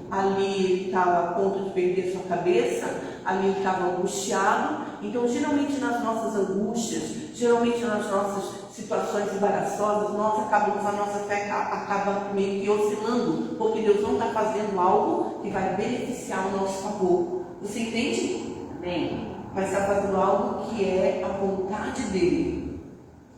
ali ele estava a ponto de perder sua cabeça, ali ele estava angustiado. Então, geralmente nas nossas angústias, geralmente nas nossas situações embaraçosas, a nossa fé acaba meio que oscilando, porque Deus não está fazendo algo que vai beneficiar o nosso favor. Você entende? Amém. Mas está fazendo algo que é a vontade dele.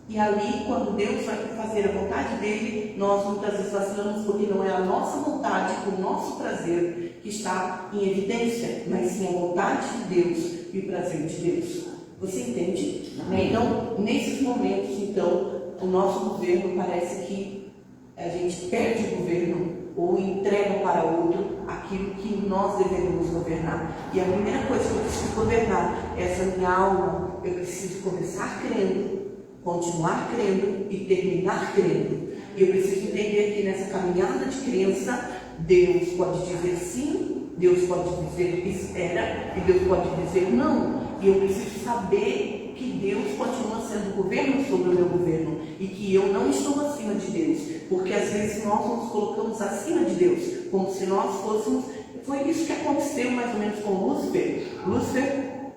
E ali, quando Deus vai fazer a vontade dele, nós muitas vezes vacilamos, porque não é a nossa vontade, o nosso prazer que está em evidência, mas sim a vontade de Deus e o prazer de Deus. Você entende? Amém. Então, nesses momentos, então, o nosso governo parece que a gente perde o governo ou entrega para outro aquilo que nós devemos governar. E a primeira coisa que eu preciso governar é essa minha alma. Eu preciso começar crendo, continuar crendo e terminar crendo. E eu preciso entender que nessa caminhada de crença, Deus pode dizer sim, Deus pode dizer espera, e Deus pode dizer não. E eu preciso saber que Deus continua sendo governo sobre o meu governo e que eu não estou acima de Deus, porque às vezes nós nos colocamos acima de Deus, como se nós fôssemos. Foi isso que aconteceu mais ou menos com Lúcifer. Lúcifer,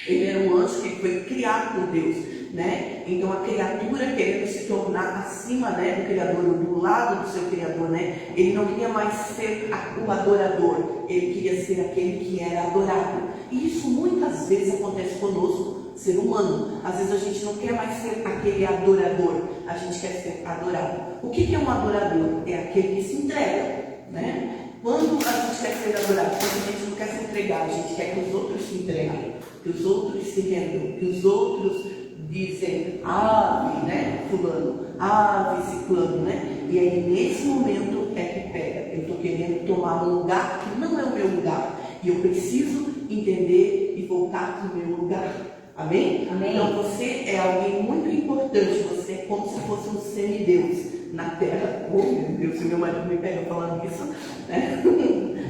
ele era um anjo que foi criado por Deus, né? Então a criatura querendo se tornar acima, né, do Criador, do lado do seu Criador, né? Ele não queria mais ser o adorador, ele queria ser aquele que era adorado. E isso muitas vezes acontece conosco, ser humano. Às vezes a gente não quer mais ser aquele adorador, a gente quer ser adorado. O que é um adorador? É aquele que se entrega, né? Quando a gente quer ser adorado, quando a gente não quer se entregar, a gente quer que os outros se entreguem, que os outros se rendam, que os outros dizem ave, né, fulano, ave, ciclano, né? E aí nesse momento é que pega. Eu estou querendo tomar um lugar que não é o meu lugar. E eu preciso entender e voltar para o meu lugar. Amém? Amém. Então você é alguém muito importante. Você é como se fosse um semideus na terra. Oh meu Deus, se meu marido me pega falando isso, né?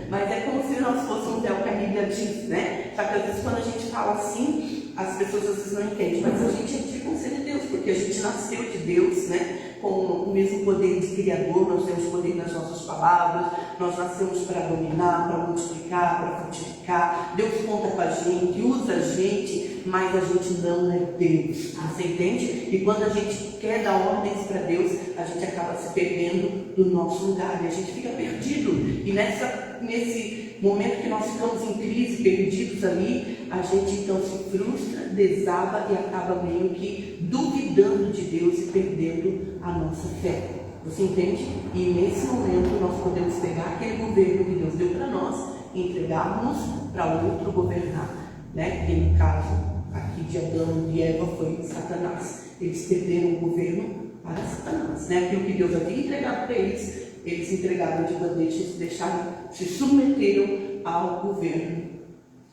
Mas é como se nós fôssemos, é o que a Bíblia diz, né? Só que às vezes quando a gente fala assim, as pessoas às vezes não entendem, mas a gente é tipo um ser de Deus, porque a gente nasceu de Deus, né? Com o mesmo poder de Criador, nós temos poder nas nossas palavras, nós nascemos para dominar, para multiplicar, para frutificar. Deus conta com a gente, usa a gente, mas a gente não é Deus, você entende? E quando a gente quer dar ordens para Deus, a gente acaba se perdendo do nosso lugar, e a gente fica perdido. E nesse momento que nós ficamos em crise, perdidos ali, a gente então se frustra, desaba e acaba meio que duvidando de Deus e perdendo a nossa fé. Você entende? E nesse momento nós podemos pegar aquele governo que Deus deu para nós e entregarmos para outro governar, né? E no caso aqui de Adão e Eva foi Satanás. Eles perderam o governo para Satanás, né? Aquilo que Deus havia entregado para eles, eles entregaram de bandeja, se submeteram ao governo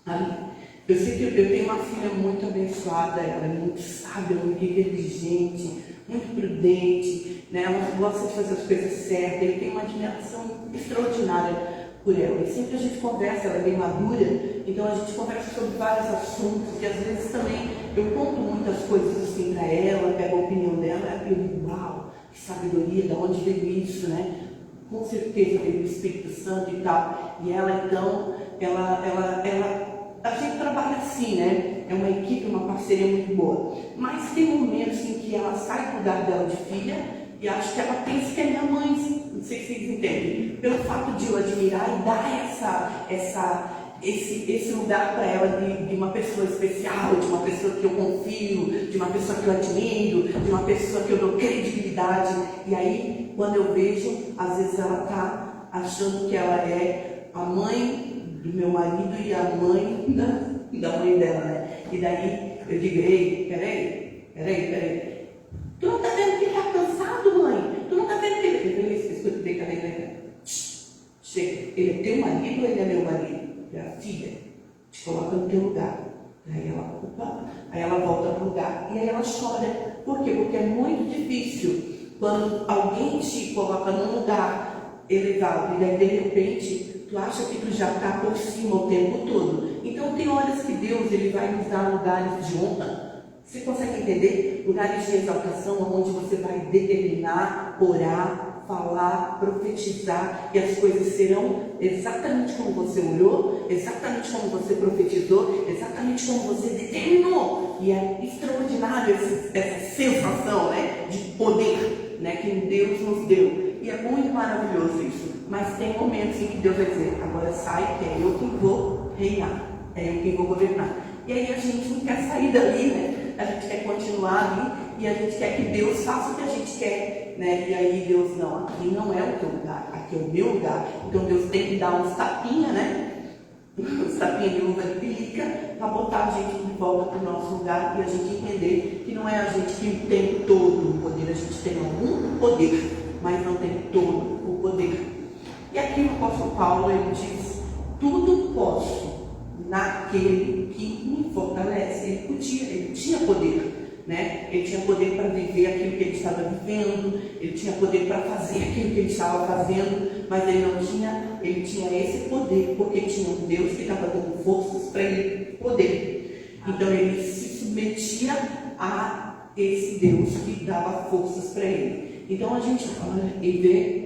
ali. Eu sei que eu tenho uma filha muito abençoada, ela é muito sábia, muito inteligente, muito prudente, né? Ela gosta de fazer as coisas certas, eu tenho uma admiração extraordinária por ela. E sempre a gente conversa, ela é bem madura, então a gente conversa sobre vários assuntos, e às vezes também eu conto muitas coisas assim para ela, pego a opinião dela, e eu digo, uau, que sabedoria, de onde veio isso, né? Com certeza veio do Espírito Santo e tal. E ela então, a gente trabalha assim, né? É uma equipe, uma parceria muito boa. Mas tem momentos em que ela sai do lugar dela de filha e acho que ela pensa que é minha mãe, não sei se vocês entendem. Pelo fato de eu admirar e dar esse lugar para ela de uma pessoa especial, de uma pessoa que eu confio, de uma pessoa que eu admiro, de uma pessoa que eu dou credibilidade. E aí, quando eu vejo, às vezes ela está achando que ela é a mãe do meu marido e a mãe da mãe dela, né? E daí eu digo, ei, peraí. Tu não tá vendo que ele tá cansado, mãe? Tu não tá vendo que ele... Escuta, cadê? Chega, ele é teu marido ou ele é meu marido? Minha filha, te coloca no teu lugar. Aí ela volta pro lugar. E aí ela chora. Por quê? Porque é muito difícil quando alguém te coloca num lugar elevado e daí de repente tu acha que tu já está por cima o tempo todo. Então tem horas que Deus ele vai nos dar lugares de honra. Você consegue entender? Lugares de exaltação onde você vai determinar, orar, falar, profetizar, e as coisas serão exatamente como você orou, exatamente como você profetizou, exatamente como você determinou. E é extraordinário essa sensação, né, de poder, né, que Deus nos deu. E é muito maravilhoso isso. Mas tem momentos em que Deus vai dizer, agora sai, que é eu que vou reinar, é eu que vou governar. E aí a gente não quer sair dali, né? A gente quer continuar ali e a gente quer que Deus faça o que a gente quer, né? E aí Deus, não, aqui não é o teu lugar, aqui é o meu lugar. Então Deus tem que dar uns tapinhas, né? Uns tapinhas de luva de pelica para botar a gente de volta para o nosso lugar e a gente entender que não é a gente que tem todo o poder, a gente tem algum poder, mas não tem todo o poder. E aqui o apóstolo Paulo, ele diz, tudo posso naquele que me fortalece. Ele tinha poder, né? Ele tinha poder para viver aquilo que ele estava vivendo, ele tinha poder para fazer aquilo que ele estava fazendo, mas ele tinha esse poder, porque tinha um Deus que estava dando forças para ele poder. Então ele se submetia a esse Deus que dava forças para ele. Então a gente olha e vê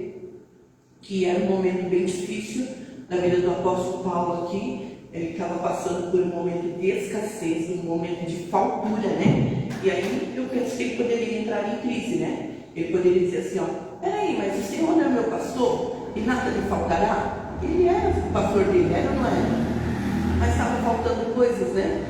que era um momento bem difícil na vida do apóstolo Paulo aqui. Ele estava passando por um momento de escassez, um momento de fartura, né? E aí eu penso que ele poderia entrar em crise, né? Ele poderia dizer assim, ó, peraí, mas o Senhor não é meu pastor e nada lhe faltará? Ele era o pastor dele, era ou não era? Mas estava faltando coisas, né?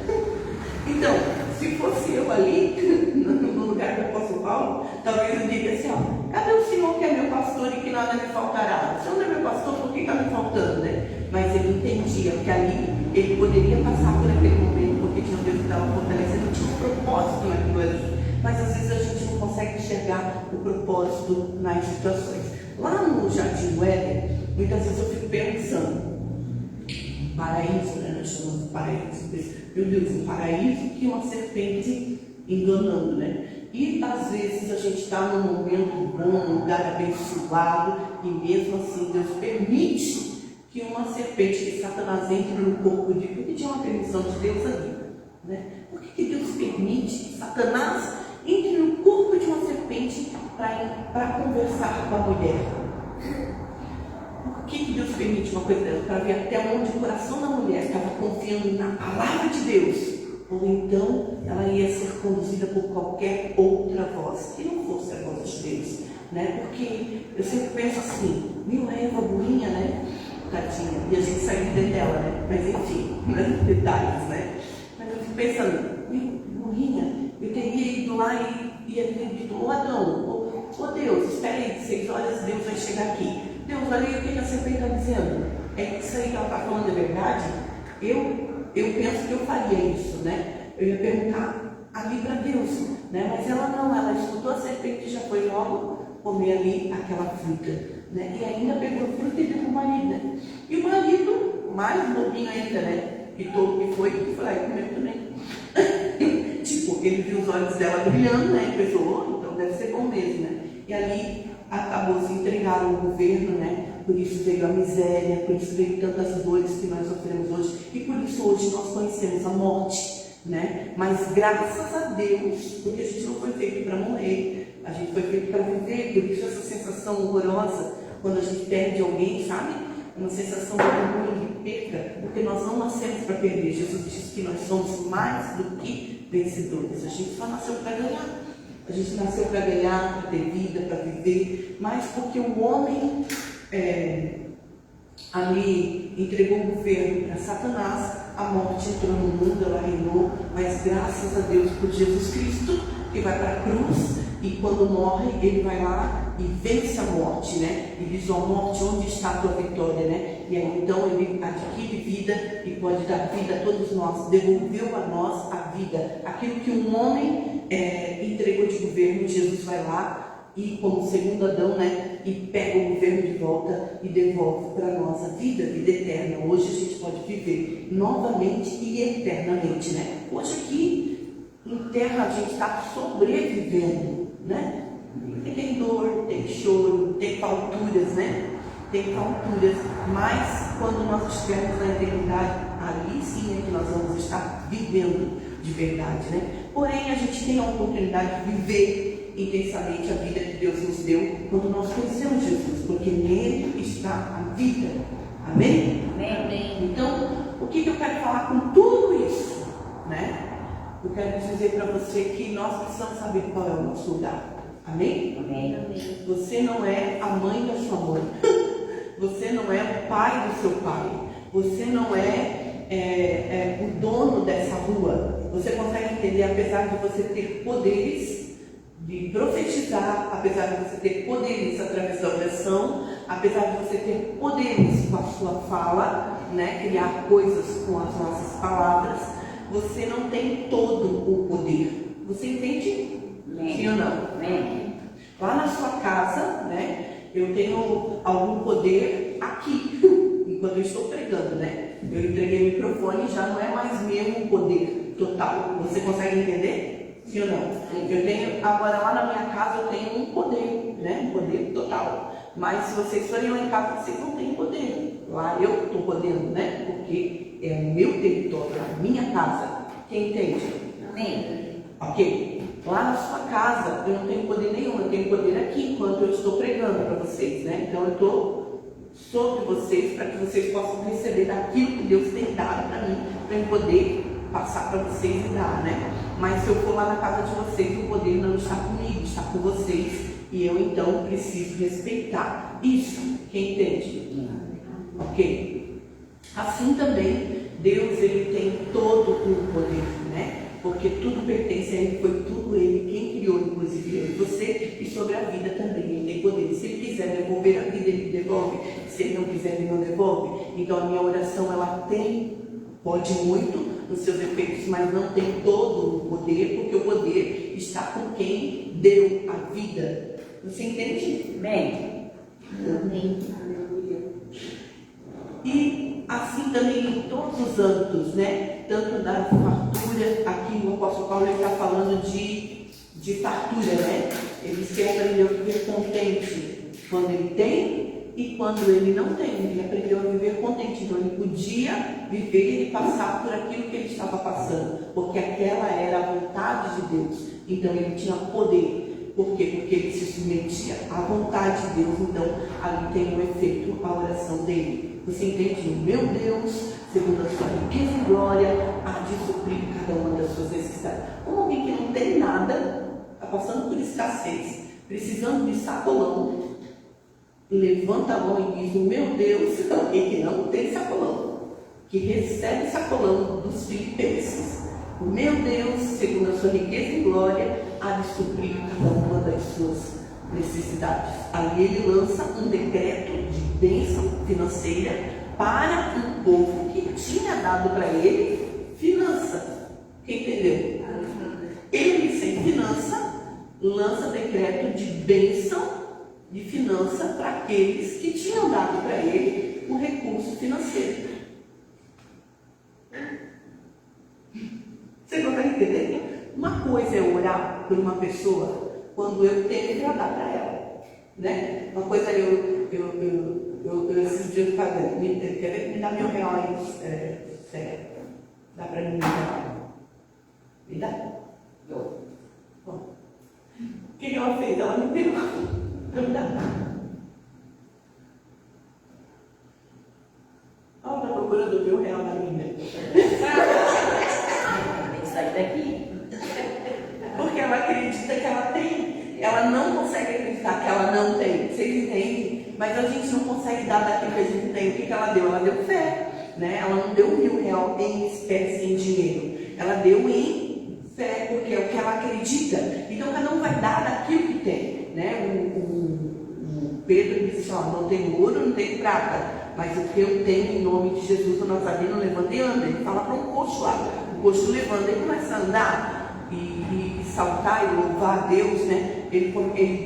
Então, se fosse eu ali, no lugar do apóstolo Paulo, talvez eu diria assim, ó, cadê o Senhor que é meu pastor e que nada me faltará? O Senhor não é meu pastor, por que está me faltando, né? Mas ele entendia que ali ele poderia passar por aquele momento, porque tinha um Deus que estava fortalecendo, tinha um propósito naquilo ali. Mas às vezes a gente não consegue enxergar o propósito nas situações. Lá no Jardim do Éden, muitas vezes eu fico pensando, paraíso, né? Nós chamamos de paraíso. Meu Deus, um paraíso que uma serpente enganando, né? E às vezes a gente está num momento bom, num lugar abençoado, e mesmo assim Deus permite que uma serpente, que Satanás entre no corpo de... porque tinha uma permissão de Deus ali, Né? Por que Deus permite que Satanás entre no corpo de uma serpente para conversar com a mulher? Por que Deus permite uma coisa dessa? Para ver até onde o coração da mulher estava confiando na palavra de Deus, ou então ela ia ser conduzida por qualquer outra voz que não fosse a voz de Deus, né? Porque eu sempre penso assim, meu, Eva burrinha, né? Tadinha, e a gente saiu dela, né? Mas enfim, detalhes, né? Mas eu fico pensando, meu, burrinha, eu teria ido lá e ia ter dito, ô Adão, ô Deus, espera aí, 6 horas Deus vai chegar aqui. Deus, olha aí o que a serpente está dizendo. É isso aí que ela está falando, é verdade? Eu penso que eu faria isso, né? Eu ia perguntar ali para Deus, né? Mas ela não, ela escutou a serpente e já foi logo comer ali aquela fruta, né? E ainda pegou a fruta e deu para o marido, né? E o marido, mais bobinho ainda, né? E todo que foi lá e comeu também. Tipo, ele viu os olhos dela brilhando, né? E pensou, oh, então deve ser bom mesmo, né? E ali acabou se entregar ao governo, né? Por isso veio a miséria, por isso veio tantas dores que nós sofremos hoje, e por isso hoje nós conhecemos a morte, né? Mas graças a Deus, porque a gente não foi feito para morrer, a gente foi feito para viver. Por isso essa sensação horrorosa quando a gente perde alguém, sabe? Uma sensação de perca, porque nós não nascemos para perder. Jesus disse que nós somos mais do que vencedores. A gente só nasceu para ganhar. A gente nasceu para ganhar, para ter vida, para viver, mas porque o homem ali entregou o governo para Satanás, a morte entrou no mundo, ela reinou, mas graças a Deus por Jesus Cristo, que vai para a cruz, e quando morre, ele vai lá e vence a morte, né? E diz, ó morte, onde está a tua vitória, né? E aí então ele adquire vida e pode dar vida a todos nós, devolveu a nós a vida. Aquilo que um homem entregou de governo, Jesus vai lá e, como segundo Adão, né? E pega o governo de volta e devolve para nós a vida eterna. Hoje a gente pode viver novamente e eternamente, né? Hoje aqui em terra a gente está sobrevivendo, né? Tem dor, tem choro, tem falturas, né? Tem falturas, mas quando nós estivermos na eternidade, ali sim é que nós vamos estar vivendo de verdade, né? Porém, a gente tem a oportunidade de viver intensamente a vida que Deus nos deu quando nós conhecemos Jesus, porque nele está a vida. Amém? Amém. Então, o que eu quero falar com tudo isso, né? Eu quero dizer para você que nós precisamos saber qual é o nosso lugar. Amém? Amém. Você não é a mãe da sua mãe. Você não é o pai do seu pai. Você não é o dono dessa rua. Você consegue entender, apesar de você ter poderes de profetizar, apesar de você ter poderes através da oração, apesar de você ter poderes com a sua fala, né, criar coisas com as nossas palavras, você não tem todo o poder. Você entende? Sim ou não? Lá na sua casa, né, eu tenho algum poder aqui, enquanto eu estou pregando, né? Eu entreguei o microfone e já não é mais meu poder total. Você consegue entender? Sim ou não? Eu tenho, agora lá na minha casa eu tenho um poder, né? Um poder total. Mas se vocês forem lá em casa, vocês não têm poder. Lá eu estou podendo, né? Porque é o meu território, a minha casa. Quem entende? Amém. Ok? Lá na sua casa eu não tenho poder nenhum, eu tenho poder aqui enquanto eu estou pregando para vocês, né? Então eu estou sobre vocês para que vocês possam receber daquilo que Deus tem dado para mim, para eu poder passar para vocês e dar, né? Mas se eu for lá na casa de vocês, o poder não está comigo, está com vocês, e eu então preciso respeitar isso. Quem entende? Ok? Assim também Deus, ele tem todo o poder, né? Porque tudo pertence a Ele, foi tudo Ele quem criou, inclusive eu e você, e sobre a vida também Ele tem poder. Se Ele quiser devolver a vida, Ele devolve. Se Ele não quiser, Ele não devolve. Então a minha oração, ela pode muito nos seus efeitos, mas não tem todo o poder, porque o poder está com quem deu a vida. Você entende? Amém. Amém. E assim também em todos os âmbitos, né? Tanto da fartura, aqui o apóstolo Paulo está falando de fartura, né? Ele diz que ele aprendeu a viver contente quando ele tem e quando ele não tem, ele aprendeu a viver contente. Então ele podia viver e passar por aquilo que ele estava passando, porque aquela era a vontade de Deus. Então ele tinha poder. Por quê? Porque ele se submetia à vontade de Deus. Então ali tem um efeito a oração dele. Você entende? Meu Deus, segundo a sua riqueza e glória, há de suprir cada uma das suas necessidades. Alguém que não tem nada, está passando por escassez, precisando de sacolão, levanta a mão e diz: meu Deus, alguém que não tem sacolão, que recebe sacolão dos filipenses. Meu Deus, segundo a sua riqueza e glória, há de suprir cada uma das suas necessidades. Ali ele lança um decreto de bênção financeira para um povo que tinha dado para ele finança. Entendeu? Ele, sem finança, lança decreto de bênção de finança para aqueles que tinham dado para ele o recurso financeiro. Você consegue entender? Uma coisa é orar por uma pessoa quando eu tenho para dar para ela, né? Uma coisa é eu esses dias fazendo, me dá R$1.000, dá para mim R$1.000? Me dá? Bom, o que ela fez? Ela me deu para me dar. Ela está procurando R$1.000 na minha. Tem que sair daqui. Porque ela acredita que ela tem. Ela não consegue acreditar que ela não tem. Vocês entendem? Mas a gente não consegue dar daquilo que a gente tem. O que ela deu? Ela deu fé, né? Ela não deu R$1.000 em espécie, em dinheiro. Ela deu em fé, porque é o que ela acredita. Então cada um vai dar daquilo que tem, né? O Pedro disse: ó, não tenho ouro, não tenho prata, mas o que eu tenho, em nome de Jesus o Nazareno, levanta e anda. Ele fala para um coxo lá. O coxo levanta e começa a andar e saltar e louvar a Deus, né? Ele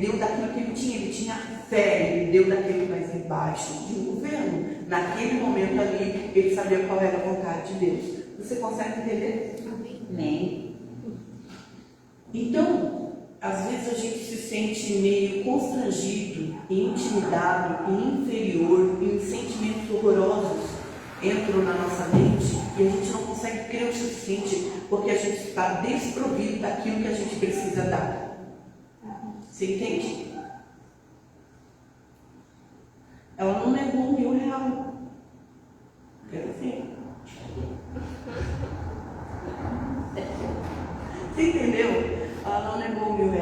deu daquilo que ele tinha fé, ele deu daquele mais embaixo de um governo. Naquele momento ali, ele sabia qual era a vontade de Deus. Você consegue entender? Amém. Então, às vezes a gente se sente meio constrangido, intimidado, inferior, e sentimentos horrorosos entram na nossa mente e a gente não consegue crer o suficiente, porque a gente está desprovido daquilo que a gente precisa dar. Você entende? Ela não negou R$1.000. Quero ver. Você entendeu? Ela não negou R$1.000.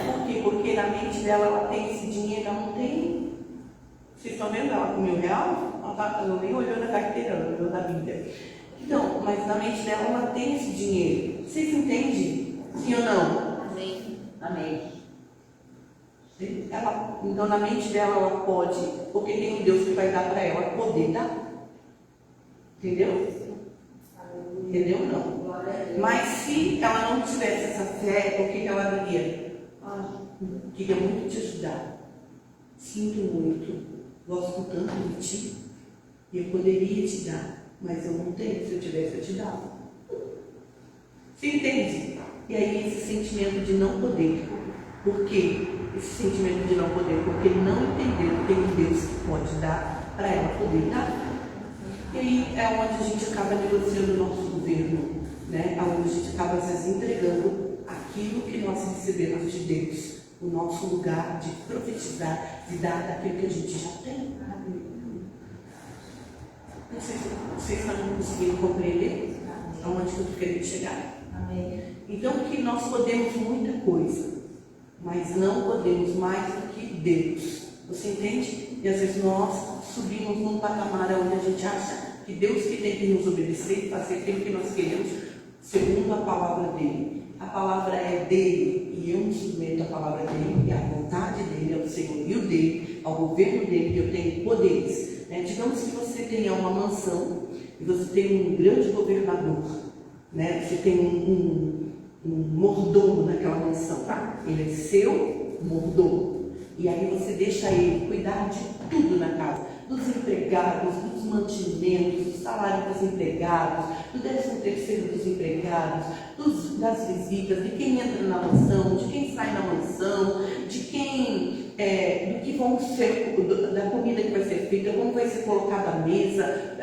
Por quê? Porque na mente dela ela tem esse dinheiro, ela não tem. Vocês estão vendo ela com R$1.000? Ela nem olhou na carteira, ela olhou na Bíblia. Então, mas na mente dela ela tem esse dinheiro. Vocês entendem? Sim ou não? Amém. Amém. Então na mente dela ela pode, porque tem um Deus que vai dar para ela poder dar. Entendeu? Entendeu? Não. Mas se ela não tivesse essa fé, o que ela diria? Queria muito te ajudar. Sinto muito. Gosto tanto de ti. E eu poderia te dar, mas eu não tenho. Se eu tivesse, eu te dava. Você entende? E aí esse sentimento de não poder. Por quê? Esse sentimento de não poder, porque não entendeu que tem um Deus que pode dar para ela poder dar. E aí é onde a gente acaba negociando o nosso governo, né? Onde a gente acaba às vezes entregando aquilo que nós recebemos de Deus, o nosso lugar de profetizar, de dar daquilo que a gente já tem. Não sei se vocês estão conseguindo compreender aonde que eu estou querendo chegar. Amém. Então que nós podemos muita coisa, mas não podemos mais do que Deus. Você entende? E às vezes nós subimos num patamar onde a gente acha que Deus que tem que nos obedecer e fazer aquilo que nós queremos, segundo a palavra dele. A palavra é dele, e eu me submeto à palavra dele, e à vontade dele, ao senhorio dele, ao governo dele, que eu tenho poderes. Digamos que você tenha uma mansão, e você tem um grande governador, né? Você tem um mordomo naquela mansão, tá? Ele é seu mordomo. E aí você deixa ele cuidar de tudo na casa. dos empregados, dos mantimentos, do salário dos empregados, do 13º dos empregados, das visitas, de quem entra na mansão, de quem sai na mansão, de quem, do que vão ser, da comida que vai ser feita, como vai ser colocada a mesa,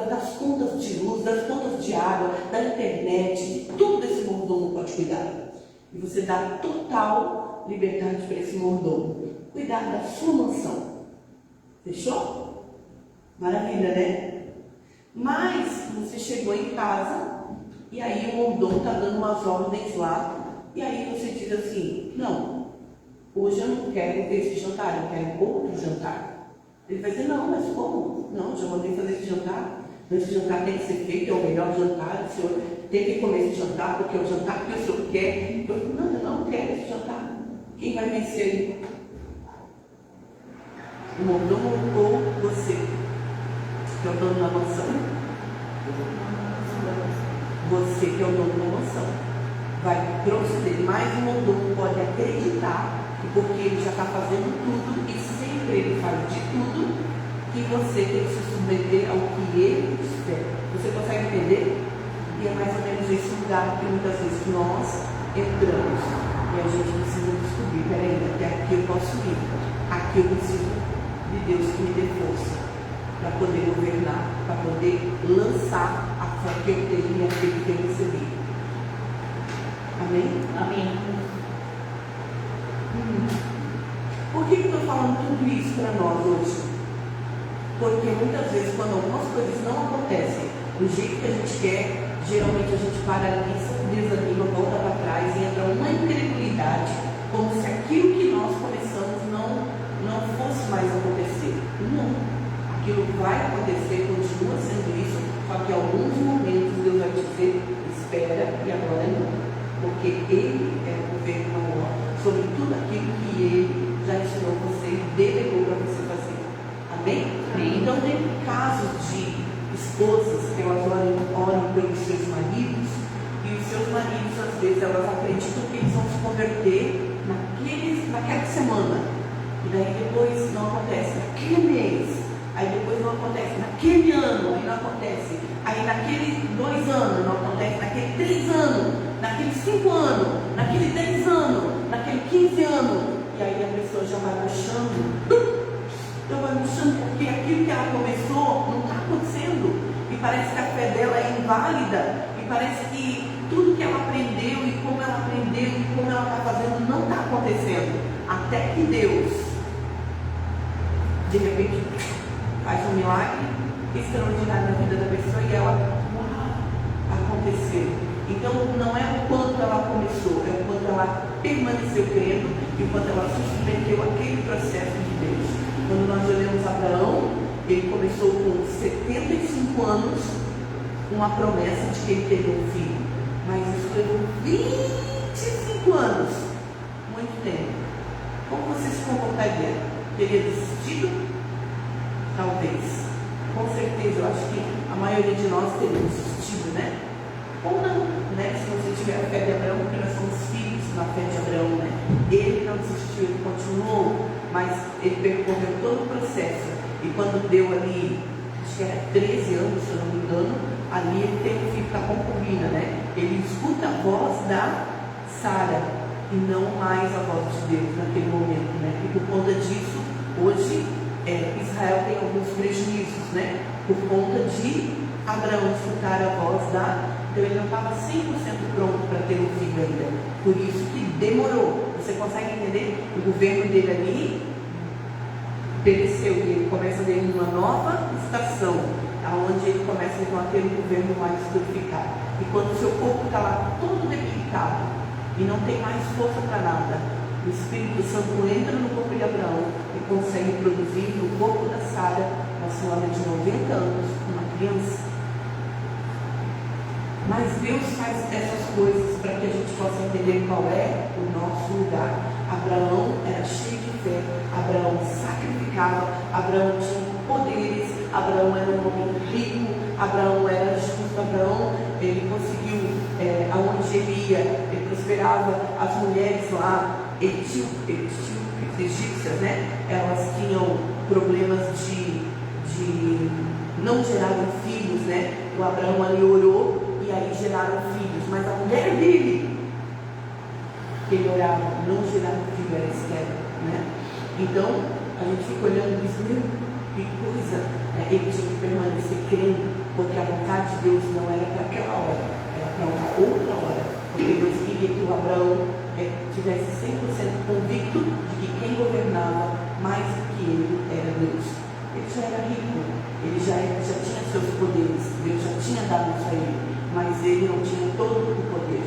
das contas de luz, das contas de água, da internet, tudo esse mordomo pode cuidar. E você dá total liberdade para esse mordomo cuidar da sua mansão. Fechou? Maravilha, né? Mas você chegou em casa e aí o mordomo está dando umas ordens lá e aí você diz assim: não, hoje eu não quero esse jantar, eu quero outro jantar. Ele vai dizer: não, mas como? Não, já mandei fazer esse jantar. Esse jantar tem que ser feito, é o melhor jantar, o senhor tem que comer esse jantar porque é o jantar que o senhor quer. Eu não quero esse jantar. Quem vai vencer aí? O mordomo ou você, que é o dono da mansão? Você que é o dono da mansão vai proceder, mas o mordomo pode acreditar que porque ele já está fazendo tudo e sempre ele faz de tudo, que você tem que se submeter ao que ele espera. Você consegue entender? E é mais ou menos esse lugar que muitas vezes nós entramos e a gente precisa descobrir: peraí, até aqui eu posso ir, aqui eu preciso de Deus que me dê força para poder governar, para poder lançar a fé que eu tenho e aquilo que eu recebi. Amém? Amém. Por que eu estou falando tudo isso para nós hoje? Porque muitas vezes, quando algumas coisas não acontecem do jeito que a gente quer, geralmente a gente paralisa, desanima, volta para trás e entra uma incredulidade, como se aquilo que nós começamos não fosse mais acontecer. Não. Aquilo vai acontecer, continua sendo isso, só que em alguns momentos Deus vai dizer: espera, e agora não. Porque Ele é o governo maior sobre tudo aquilo que Ele já ensinou você e delegou para você fazer. Amém? Amém? Então tem casos de esposas que elas oram pelos seus maridos, e os seus maridos, às vezes, elas acreditam que eles vão se converter naquela semana. E daí depois não acontece naquele mês, aí depois não acontece naquele ano, aí não acontece, aí naqueles 2 anos não acontece, naquele 3 anos, naqueles 5 anos, naquele 10 anos, naquele 15 anos, e aí a pessoa já vai murchando, porque aquilo que ela começou não está acontecendo, e parece que a fé dela é inválida, e parece que tudo que ela aprendeu e como ela aprendeu e como ela está fazendo não está acontecendo, até que Deus de repente faz um milagre extraordinário na vida da pessoa e ela, aconteceu. Então não é o quanto ela começou, é o quanto ela permaneceu crendo e o quanto ela se submeteu àquele processo de Deus. Quando nós olhamos Abraão, ele começou com 75 anos uma promessa de que ele teria um filho, mas isso levou 25 anos, muito tempo. Como você se comportaria? Teria desistido? Talvez. Com certeza, eu acho que a maioria de nós teria desistido, né? Ou não, né? Se você tiver a fé de Abraão, porque nós somos filhos na fé de Abraão, né? Ele não desistiu, ele continuou, mas ele percorreu todo o processo. E quando deu ali, acho que era 13 anos, se eu não me engano, ali ele tem um filho com a concubina, né? Ele escuta a voz da Sara e não mais a voz de Deus naquele momento, né? E por conta disso, hoje Israel tem alguns prejuízos, né? Por conta de Abraão escutar a voz da... Então ele não estava 100% pronto para ter um filho ainda. Por isso que demorou. Você consegue entender? O governo dele ali pereceu e ele começa a ter uma nova estação, onde ele começa então, a ter um governo mais purificado. E quando o seu corpo está lá todo debilitado e não tem mais força para nada, o Espírito Santo entra no corpo de Abraão e consegue produzir no corpo da Sara, uma senhora de 90 anos, uma criança. Mas Deus faz essas coisas para que a gente possa entender qual é o nosso lugar. Abraão era cheio de fé, Abraão sacrificava, Abraão tinha poderes, Abraão era um homem rico, Abraão era justo, Abraão ele conseguiu, aonde ele ia, ele prosperava. As mulheres lá, egípcias, né? Elas tinham problemas de não geraram filhos, né? O Abraão ali orou e aí geraram filhos, mas a mulher dele, que ele orava, não geraram filho, era estéril, né? Então, a gente fica olhando isso, meu, que coisa, né? Ele tinha que permanecer crendo, porque a vontade de Deus não era para aquela hora, era para uma outra hora, porque Deus queria que o Abraão tivesse 100% convicto de que quem governava mais do que ele era Deus. Ele já era rico, ele já tinha seus poderes, Deus já tinha dado isso a ele, mas ele não tinha todo o poder,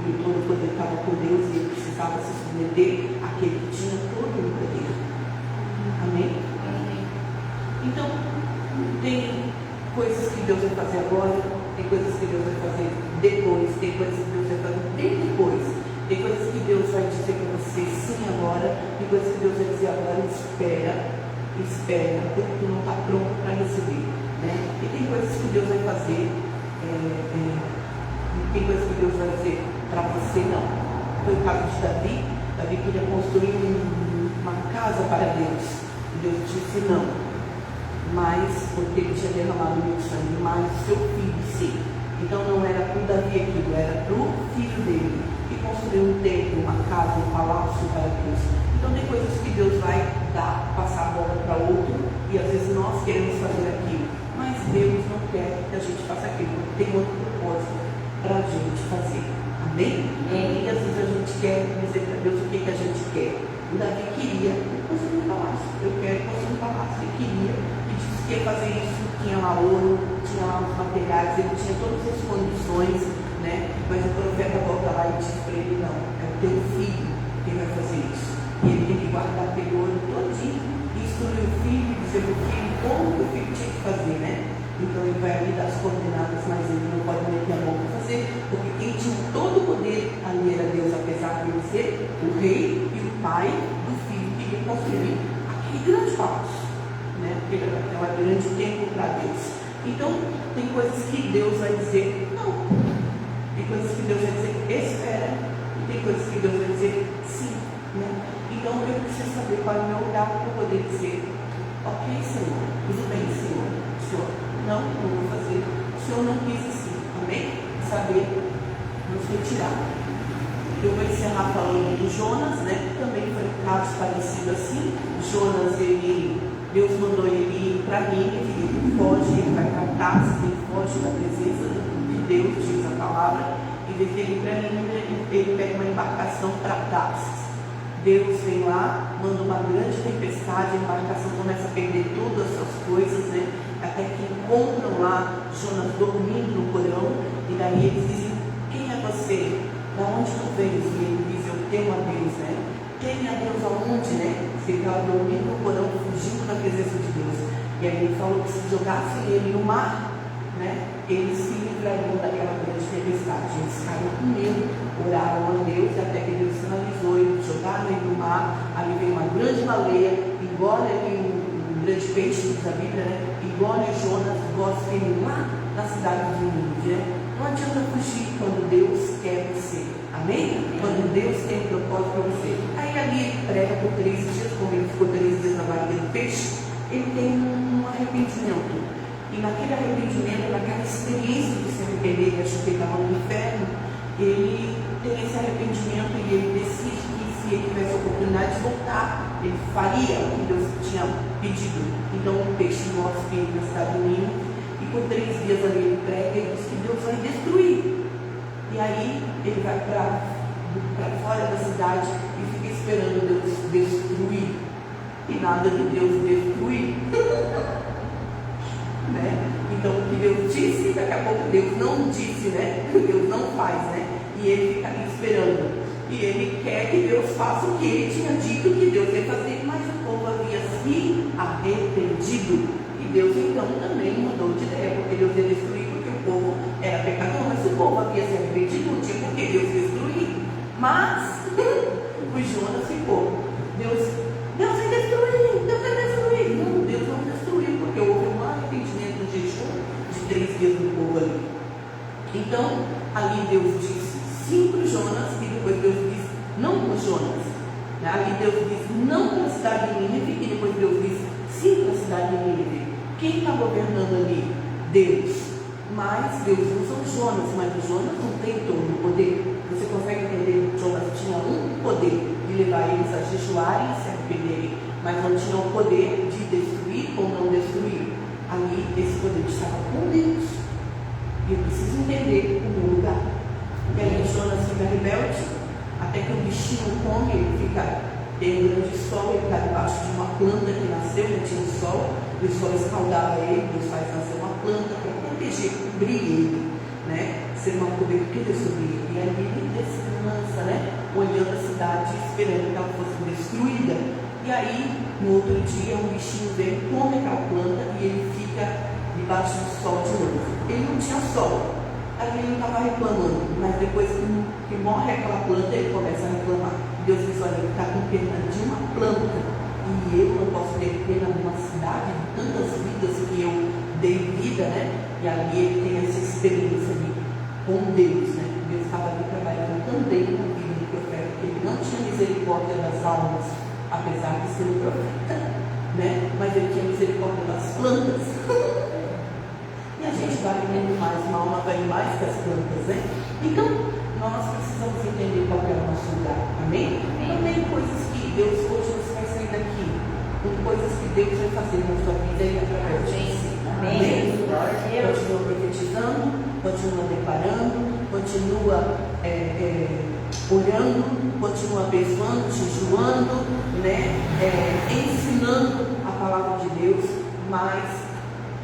e todo o poder estava com Deus e ele precisava se submeter àquele que tinha todo o poder. Amém? Então, tem coisas que Deus vai fazer agora, tem coisas que Deus vai fazer depois, tem coisas que Deus vai fazer bem depois. Tem coisas que Deus vai dizer para você sim agora, tem coisas que Deus vai dizer agora, espera, porque tu não está pronto para receber, né? E tem coisas que Deus vai fazer, tem coisas que Deus vai fazer para você não. Foi o caso de Davi queria construir uma casa para Deus, e Deus disse não, mas porque ele tinha derramado muito sangue, mas seu filho sim. Então não era para o Davi aquilo, era para o filho dele, que construiu um templo, uma casa, um palácio para Deus. Então tem coisas que Deus vai passar a bola para outro, e às vezes nós queremos fazer aquilo, mas Deus não quer que a gente faça aquilo, tem outro propósito para a gente fazer. Amém? E às vezes a gente quer dizer para Deus o que a gente quer. O Davi queria construir um palácio, eu quero construir um palácio, ele queria, e disse que ia fazer isso, tinha lá ouro, tinha lá os materiais, ele tinha todas as condições, né? Mas o profeta volta lá e diz para ele, não, é o teu filho que vai fazer isso. E ele tem que guardar aquele ouro todinho e instruir o filho, dizer para o filho como que o filho tinha que fazer, né? Então ele vai ali dar as coordenadas, mas ele não pode meter a mão para fazer, porque quem tinha todo o poder ali era Deus, apesar de ele ser o rei e o pai do filho que ia construir aquele grande palácio, né? Porque era aquela grande templo para Deus. Então tem coisas que Deus vai dizer não. Tem coisas que Deus vai dizer espera, e tem coisas que Deus vai dizer sim, né? Então eu preciso saber qual é o meu lugar para poder dizer, ok, Senhor, tudo bem, Senhor, não vou fazer, o Senhor não quis assim, amém? Saber nos retirar. Eu vou encerrar falando do Jonas, né? Que também foi um caso parecido assim. Jonas, Deus mandou ele ir para Nínive, ele foge, ele vai para Tarsis, ele foge da presença de Deus, diz a palavra, em vez de ele ir para Nínive, ele pega uma embarcação para Tarsis. Deus vem lá, manda uma grande tempestade, a embarcação começa a perder todas as suas coisas, né? Até que encontram lá Jonas dormindo no porão, e daí eles dizem, quem é você? Da onde tu vens? E ele diz, eu temo a Deus, né? Teme a Deus aonde, né? Ele estava dormindo no porão, fugindo da presença de Deus. E aí ele falou que se jogassem ele no mar, né? Eles se livrariam daquela grande tempestade. Eles ficaram com medo, oraram a Deus, até que Deus sinalizou, eles jogaram ele no mar, ali veio uma grande baleia, engole ali um grande peixe, diz a Bíblia, né? Engole Jonas, gosta ele lá na cidade de Nínive, né? Não adianta fugir quando Deus quer você. Amém? Quando Deus tem um propósito para você. Aí ali ele prega por 3 dias, como ele ficou 3 dias na barriga do peixe, ele tem um arrependimento. E naquele arrependimento, naquela experiência de se arrepender, que achou que ele estava no inferno, ele tem esse arrependimento e ele decide que se ele tivesse a oportunidade de voltar, ele faria o que Deus tinha pedido. Então o peixe mostra ele na cidade de Nínive, e por 3 dias ali ele prega e diz que Deus vai destruir. E aí ele vai para fora da cidade e fica esperando Deus destruir. E nada de Deus destruir. Né? Então o que Deus disse, daqui a pouco Deus não disse, né? Deus não faz, né? E ele fica ali esperando. E ele quer que Deus faça o que ele tinha dito que Deus ia fazer, mas o povo havia se arrependido. E Deus então também mudou de ideia, porque Deus ia destruir porque o povo era pecador, mas o povo havia se arrependido, não tinha por que Deus destruir. Mas o Jonas ficou, Deus vai destruir, Deus vai destruir. Não, Deus não destruiu, porque houve um arrependimento de jejum de 3 dias do povo ali. Então, ali Deus disse sim para o Jonas, e depois Deus disse não para o Jonas. Ali Deus disse não para a cidade de Nínive, e depois Deus disse sim para a cidade de Nínive. Quem está governando ali? Deus. Mas Deus usa o Jonas, mas o Jonas não tem todo o poder. Você consegue entender que Jonas tinha um poder de levar eles a jejuarem e se arrependerem, mas não tinha o poder de destruir ou não destruir. Ali esse poder estava com Deus. E eu preciso entender o meu lugar. E aí Jonas fica rebelde, até que o bichinho come, ele fica. Tem um grande sol, ele está debaixo de uma planta que nasceu, não tinha um sol, e o sol escaldava ele, Deus faz nascer uma planta para proteger, cobrir ele, né? Ser uma cobertura sobre ele. E ali ele descansa, né? Olhando a cidade, esperando que ela fosse destruída. E aí, no outro dia, um bichinho vem, come aquela planta e ele fica debaixo do sol de novo. Ele não tinha sol, aí ele não estava reclamando, mas depois que morre aquela planta, ele começa a reclamar. Deus diz: olha, ele está com pena de uma planta e eu não posso ter pena de uma cidade, de tantas vidas que eu dei vida, né? E ali ele tem essa experiência ali com Deus, né? Deus estava ali trabalhando também na vida do profeta, ele não tinha misericórdia das almas, apesar de ser um profeta, né? Mas ele tinha misericórdia das plantas. E a gente vale muito mais, uma alma vale mais que as plantas, né? Então, nós precisamos entender qual é o nosso lugar, amém? Também coisas que Deus hoje nos faz sair daqui, com coisas que Deus vai fazer na sua vida e através de você. Amém? Continua profetizando, continua declarando, continua orando, continua abençoando, jejuando, né? Ensinando a palavra de Deus, mas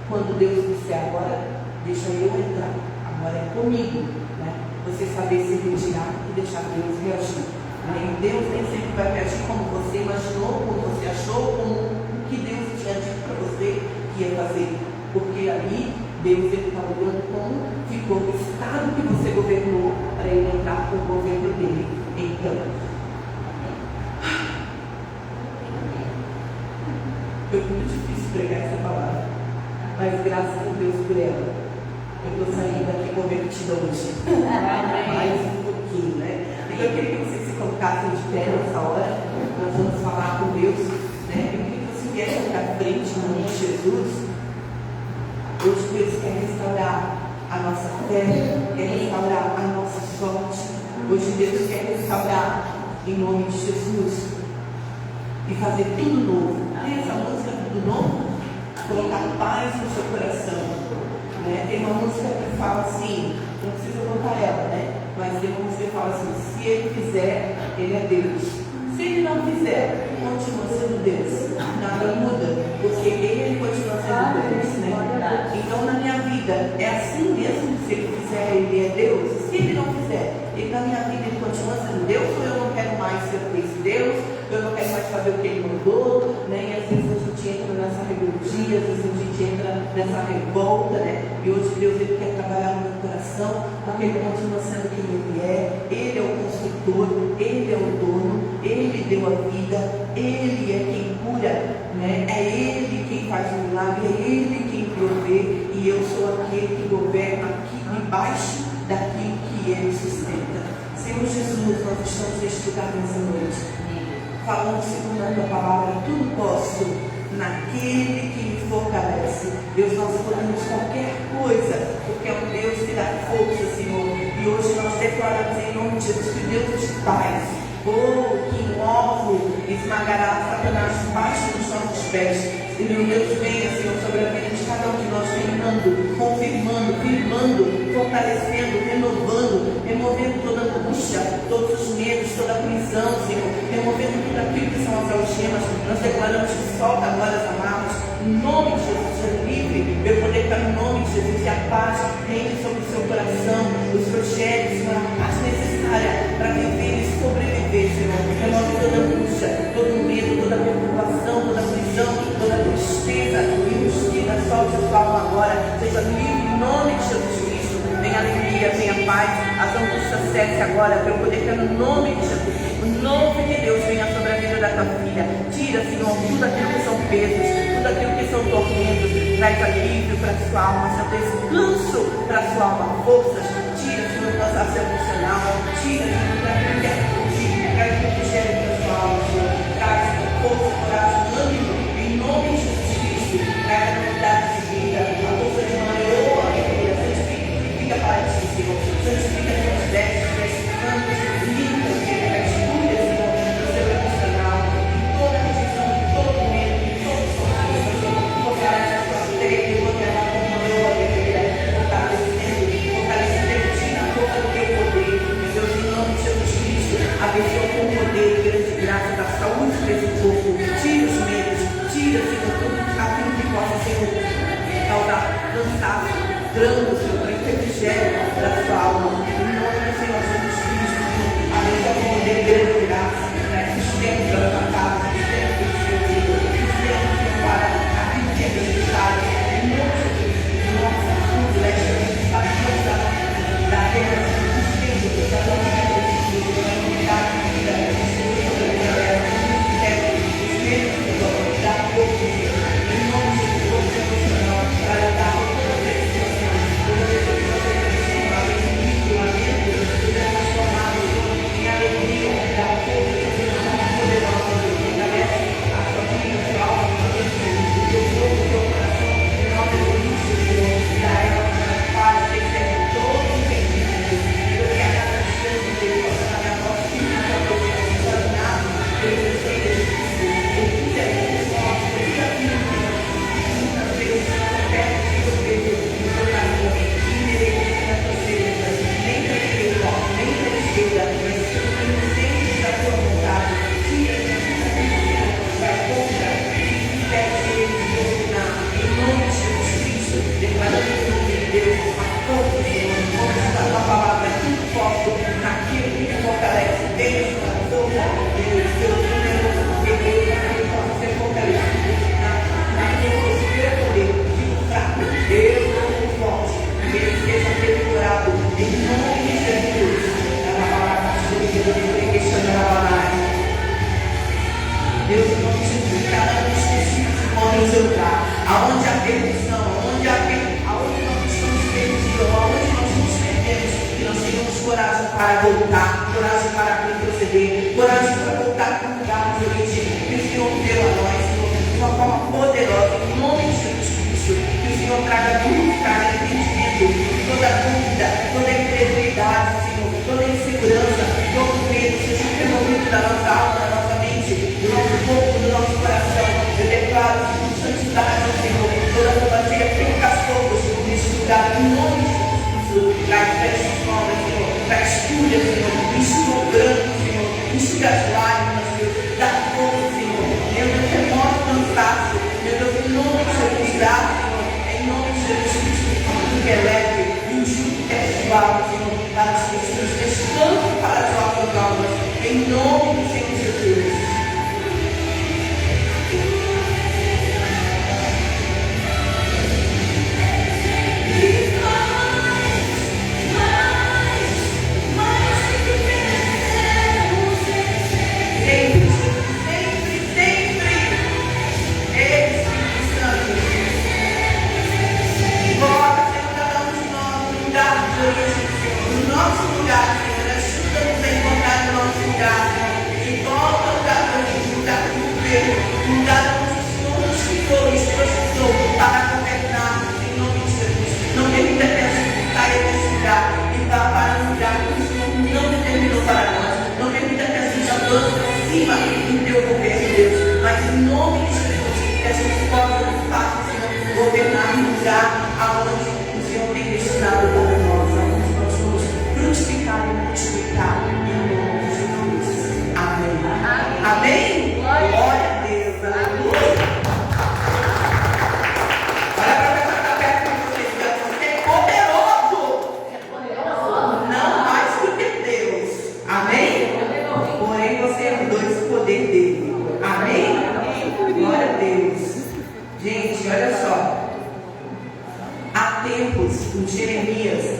quando Deus disser agora, deixa eu entrar, agora é comigo, né? Você saber se retirar e deixar Deus reagir. Né? Deus nem sempre vai reagir como você imaginou, como você achou, como o que Deus tinha dito para você que ia fazer. Porque ali Deus está olhando como ficou o estado que você governou para ele entrar com o governo dele. Então, foi muito difícil pregar essa palavra, mas graças a Deus por ela. Eu estou saindo aqui convertida hoje. Mais um pouquinho, né? Então eu queria que vocês se colocassem de pé nessa hora. Nós vamos falar com Deus, né? Eu queria que você viesse aqui à frente no nome de Jesus. Hoje Deus quer restaurar a nossa fé, quer restaurar a nossa sorte. Hoje Deus quer restaurar em nome de Jesus e fazer tudo novo. Tem essa música Tudo Novo? Colocar paz no seu coração. Tem uma música que fala assim, não precisa contar ela, né? Mas tem uma música que fala assim: se ele fizer, ele é Deus. Se ele não fizer, continua sendo Deus. Nada muda, porque ele continua sendo Deus, né? Então na minha vida é assim mesmo. Se ele fizer, ele é Deus. Se ele não fizer, ele na minha vida ele continua sendo Deus, ou eu não quero mais ser esse Deus, eu não quero mais fazer o que ele mandou, né? E às vezes a gente entra nessa rebeldia, às vezes a gente entra nessa revolta, né? E hoje Deus ele quer trabalhar no meu coração, porque ele continua sendo quem ele é o construtor, ele é o dono, ele deu a vida, ele é quem cura, né? É ele quem faz o milagre, é ele quem provê, e eu sou aquele que governa aqui debaixo daquilo que ele sustenta. Senhor Jesus, nós estamos neste lugar nessa noite, falando segundo a tua palavra: tudo posso naquele que me fortalece. Deus, nós podemos qualquer coisa, porque é um Deus que dá força, Senhor. E hoje nós declaramos em nome de Jesus que Deus te faz. Que um ovo esmagará Satanás debaixo dos nossos pés. E meu Deus, venha, Senhor, sobre a vida de cada um de nós, reinando, confirmando, firmando, fortalecendo, renovando, removendo toda angústia, todos os medos, toda a prisão, Senhor, removendo tudo aquilo que são as algemas. Nós declaramos que solta agora as amarras, em nome de Jesus, seja livre, meu poder está no nome de Jesus, e a paz reine sobre o seu coração, os projetos, a paz necessária para viver e sobreviver, Senhor. Remove toda angústia, todo medo, toda preocupação, toda prisão, toda tristeza, injustiça, solte a sua alma agora, seja livre em nome de Jesus Cristo. Venha alegria, venha paz, as angústias cesse agora, para eu poder ter no nome de Jesus. O nome de Deus venha sobre a vida da tua filha. Tira, Senhor, tudo aquilo que são pesos, tudo aquilo que são tormentos. Traz alívio para a sua alma, seu descanso para a sua alma, forças. Tira, Senhor, o cansaço emocional. Tira, Senhor, tudo aquilo que é fugir, traz refrigério para a sua alma, Senhor. Traz força, coragem, ânimo, em nome de Jesus. cada novidade de vida, a força de uma leoa, santifica para ti, Senhor. Santifica as tuas vestes, santos, limpas, escolha, Senhor, no seu emocional, em toda a decisão, em todo momento, em todo o sofrimento, fortalece a sua fé, fortalece a tua leoa, fortalecendo ti na força do teu poder, Deus, em nome de Jesus Cristo, abençoa com o poder, grande graça da saúde desse corpo, tira os medos, tira, Senhor, tudo aquilo que possa, Senhor, causar cansaço, drama, Senhor, para o refrigério da sua alma, em nome do Senhor Jesus Cristo, abençoa com o poder, grande graça, sustento para a tua casa, sustento para o seu filho, sustento para aquilo que é necessário, em nome de Jesus Cristo, nossa, tudo, a força da terra, sustento da tua vida, da unidade de vida, para dar o poder de transformado em alegria, da força poderosa, a sua vida, a sua alma, o teu corpo, o teu coração, em nome de Jesus, Senhor, da ela, paz, recebe todo o entendimento, Deus, que a cada distância de Deus, a minha voz, que não é examinado, Deus, eu sei que ele é muito forte, tudo aquilo que muitas vezes perde de você, no seu caminho, inerente nas suas vidas, nem para a direita, nem para a esquerda, mas inocente da tua vontade, tira da contra e impede ele de dominar, em nome de Jesus Cristo, declarando que Deus, a força, Senhor, onde está a tua palavra, tudo posso, naquilo que me fortalece, beijo, a força de Deus, Deus, eu posso ser fortalecido naquilo que eu quero poder, digo fraco, eu sou forte, que ele seja decorado, em nome de Jesus, na palavra de Deus, Deus, em nome de Jesus, cada um específico pode no seu lugar, aonde há perdição, aonde nós estamos perdidos, aonde nós nos perdemos, que nós tenhamos coragem para voltar, coragem para retroceder, coragem para voltar para o lugar de origem, que o Senhor deu a nós, Senhor, de uma forma poderosa, em nome de Jesus Cristo, que o Senhor traga tudo, traga entendimento, toda dúvida, toda incredulidade, Senhor, toda insegurança, todo medo, seja removido da nossa alma, da nossa mente, do nosso corpo, do nosso coração. Eu declaro com santidade, Senhor, toda fantasia, pencas todos nesse lugar, em nome de Jesus Cristo, traz vestes novas, Senhor, traz cura, Senhor, enxuga o branco, Senhor, enxuga as lágrimas, Deus, dá fogo, Senhor, meu Deus, remove o cansaço, meu Deus, em nome de Jesus, dá, Senhor, em nome de Jesus Cristo, tudo que é leve, e o justo que é suave, Senhor, para os esquecidos, descanso para as nossas almas, em nome do Senhor Jesus. No nosso lugar, Senhor, ajuda-nos a encontrar no nosso lugar, Senhor, e volta ao lugar para a gente, lugar do governo, lugar onde o Senhor nos criou e nos projetou para governar, em nome de Jesus. Não permita que a gente saia desse lugar e vá para um lugar que o Senhor não determinou para nós. Não permita que a gente avance acima do teu governo, Deus, mas em nome de Jesus, que a gente possa, de fato, Senhor, governar no lugar aonde o Senhor tem destinado para nós, aonde nós vamos frutificar e multiplicar em nome de Jesus. Amém. Amém? Glória a Deus. Aleluia. Olha para a pessoa que está perto de você e diga: você é poderoso. Não mais do que Deus. Amém? Porém, você herdou esse poder dele. Amém? Glória a Deus. Gente, olha só. Há tempos, o Jeremias,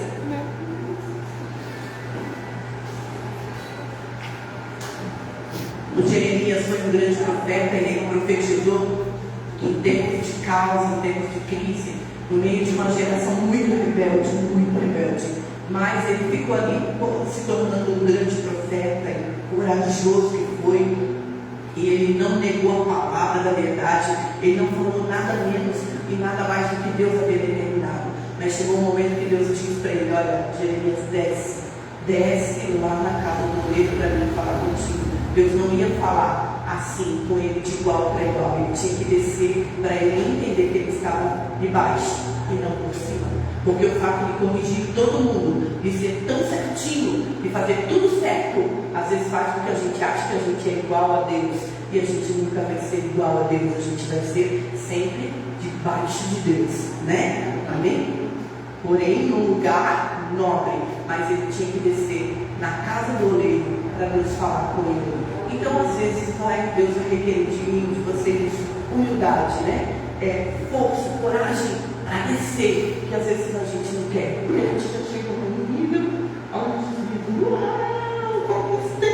foi um grande profeta, ele profetizou em tempos de caos, em tempos de crise, no meio de uma geração muito rebelde, mas ele ficou ali se tornando um grande profeta, corajoso que foi, E ele não negou a palavra da verdade, ele não falou nada menos e nada mais do que Deus havia determinado. Mas chegou um momento que Deus disse para ele: olha, Jeremias, desce lá na casa do oleiro para mim falar contigo. Deus não ia falar assim com ele de igual para igual, ele tinha que descer para ele entender que ele estava de baixo e não por cima. Porque o fato de corrigir todo mundo, de ser tão certinho, de fazer tudo certo, às vezes faz com que a gente ache que a gente é igual a Deus. E a gente nunca vai ser igual a Deus, a gente vai ser sempre debaixo de Deus, né? Amém? Porém, num lugar nobre, mas ele tinha que descer na casa do oleiro para Deus falar com ele. Então, às vezes, não é que Deus vai requerer de mim, de vocês, humildade, né? Força, coragem para descer, que às vezes a gente não quer, porque a gente já chega num nível onde a gente diz: uau, conquistei.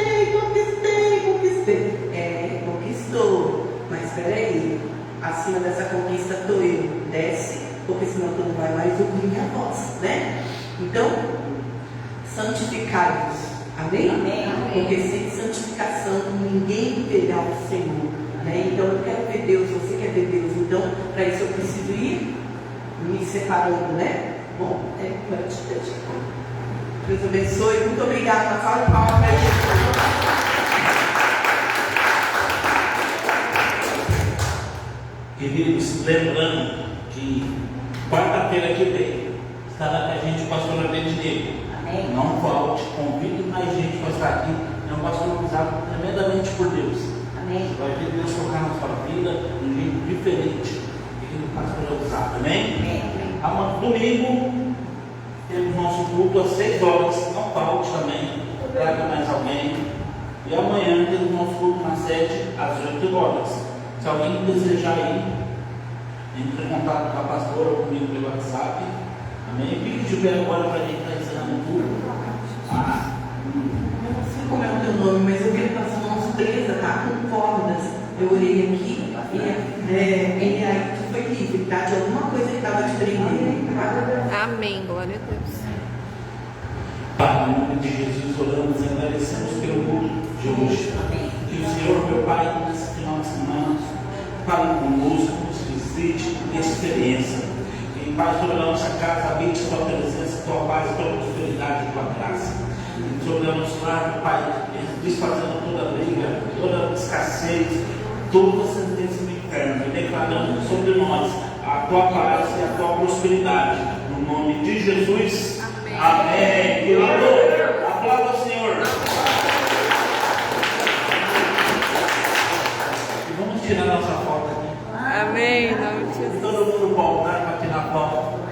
Conquistou, mas espera aí, acima dessa conquista estou eu, desce, porque senão tu não vai mais ouvir minha voz, né? Então, santificai-vos, amém? Amém. Porque sem santificação ninguém verá o Senhor, né? Então eu quero ver Deus, você quer ver Deus, então para isso eu preciso ir me separando, né? Bom, Deus abençoe, muito obrigada, salve de palmas para Jesus. Queridos, lembrando que quarta-feira que vem estará com a gente o pastor Abednego. Amém. Não falte, convide mais gente para estar aqui. É um pastor usado tremendamente por Deus. Amém. Vai ver Deus tocar na sua vida de um jeito diferente do que o pastor é usado. Amém? Amém. Domingo temos nosso culto às 6 horas. Não falte também. Traga mais alguém. E amanhã temos nosso culto na sede às 8 horas. Se alguém desejar ir, entre em contato com a pastora ou comigo pelo WhatsApp. Amém? Fique de pé agora para a gente estar ensinando tudo. Eu não sei como é o teu nome, mas eu queria passar uma surpresa, tá? Com cordas. Eu orei aqui e aí tu foi livre, tá? De alguma coisa que estava te prendendo, tá? Amém, glória a Deus. Pai, em nome de Jesus, oramos e agradecemos pelo culto de hoje. Que o Senhor, meu Pai, nesse final de semana, fale conosco, nos visite, dê experiência. E, Pai, sobre a nossa casa, habite a tua presença, tua paz, tua prosperidade e tua graça. E sobre o nosso lar, Pai, desfazendo toda briga, toda escassez, toda sentença do inferno, e declarando sobre nós a tua paz e a tua prosperidade. No nome de Jesus. Amém. Querido, aplauda o Senhor. E vamos tirar nossa foto aqui. Amém, em nome de Jesus. Todo mundo voltar para tirar foto.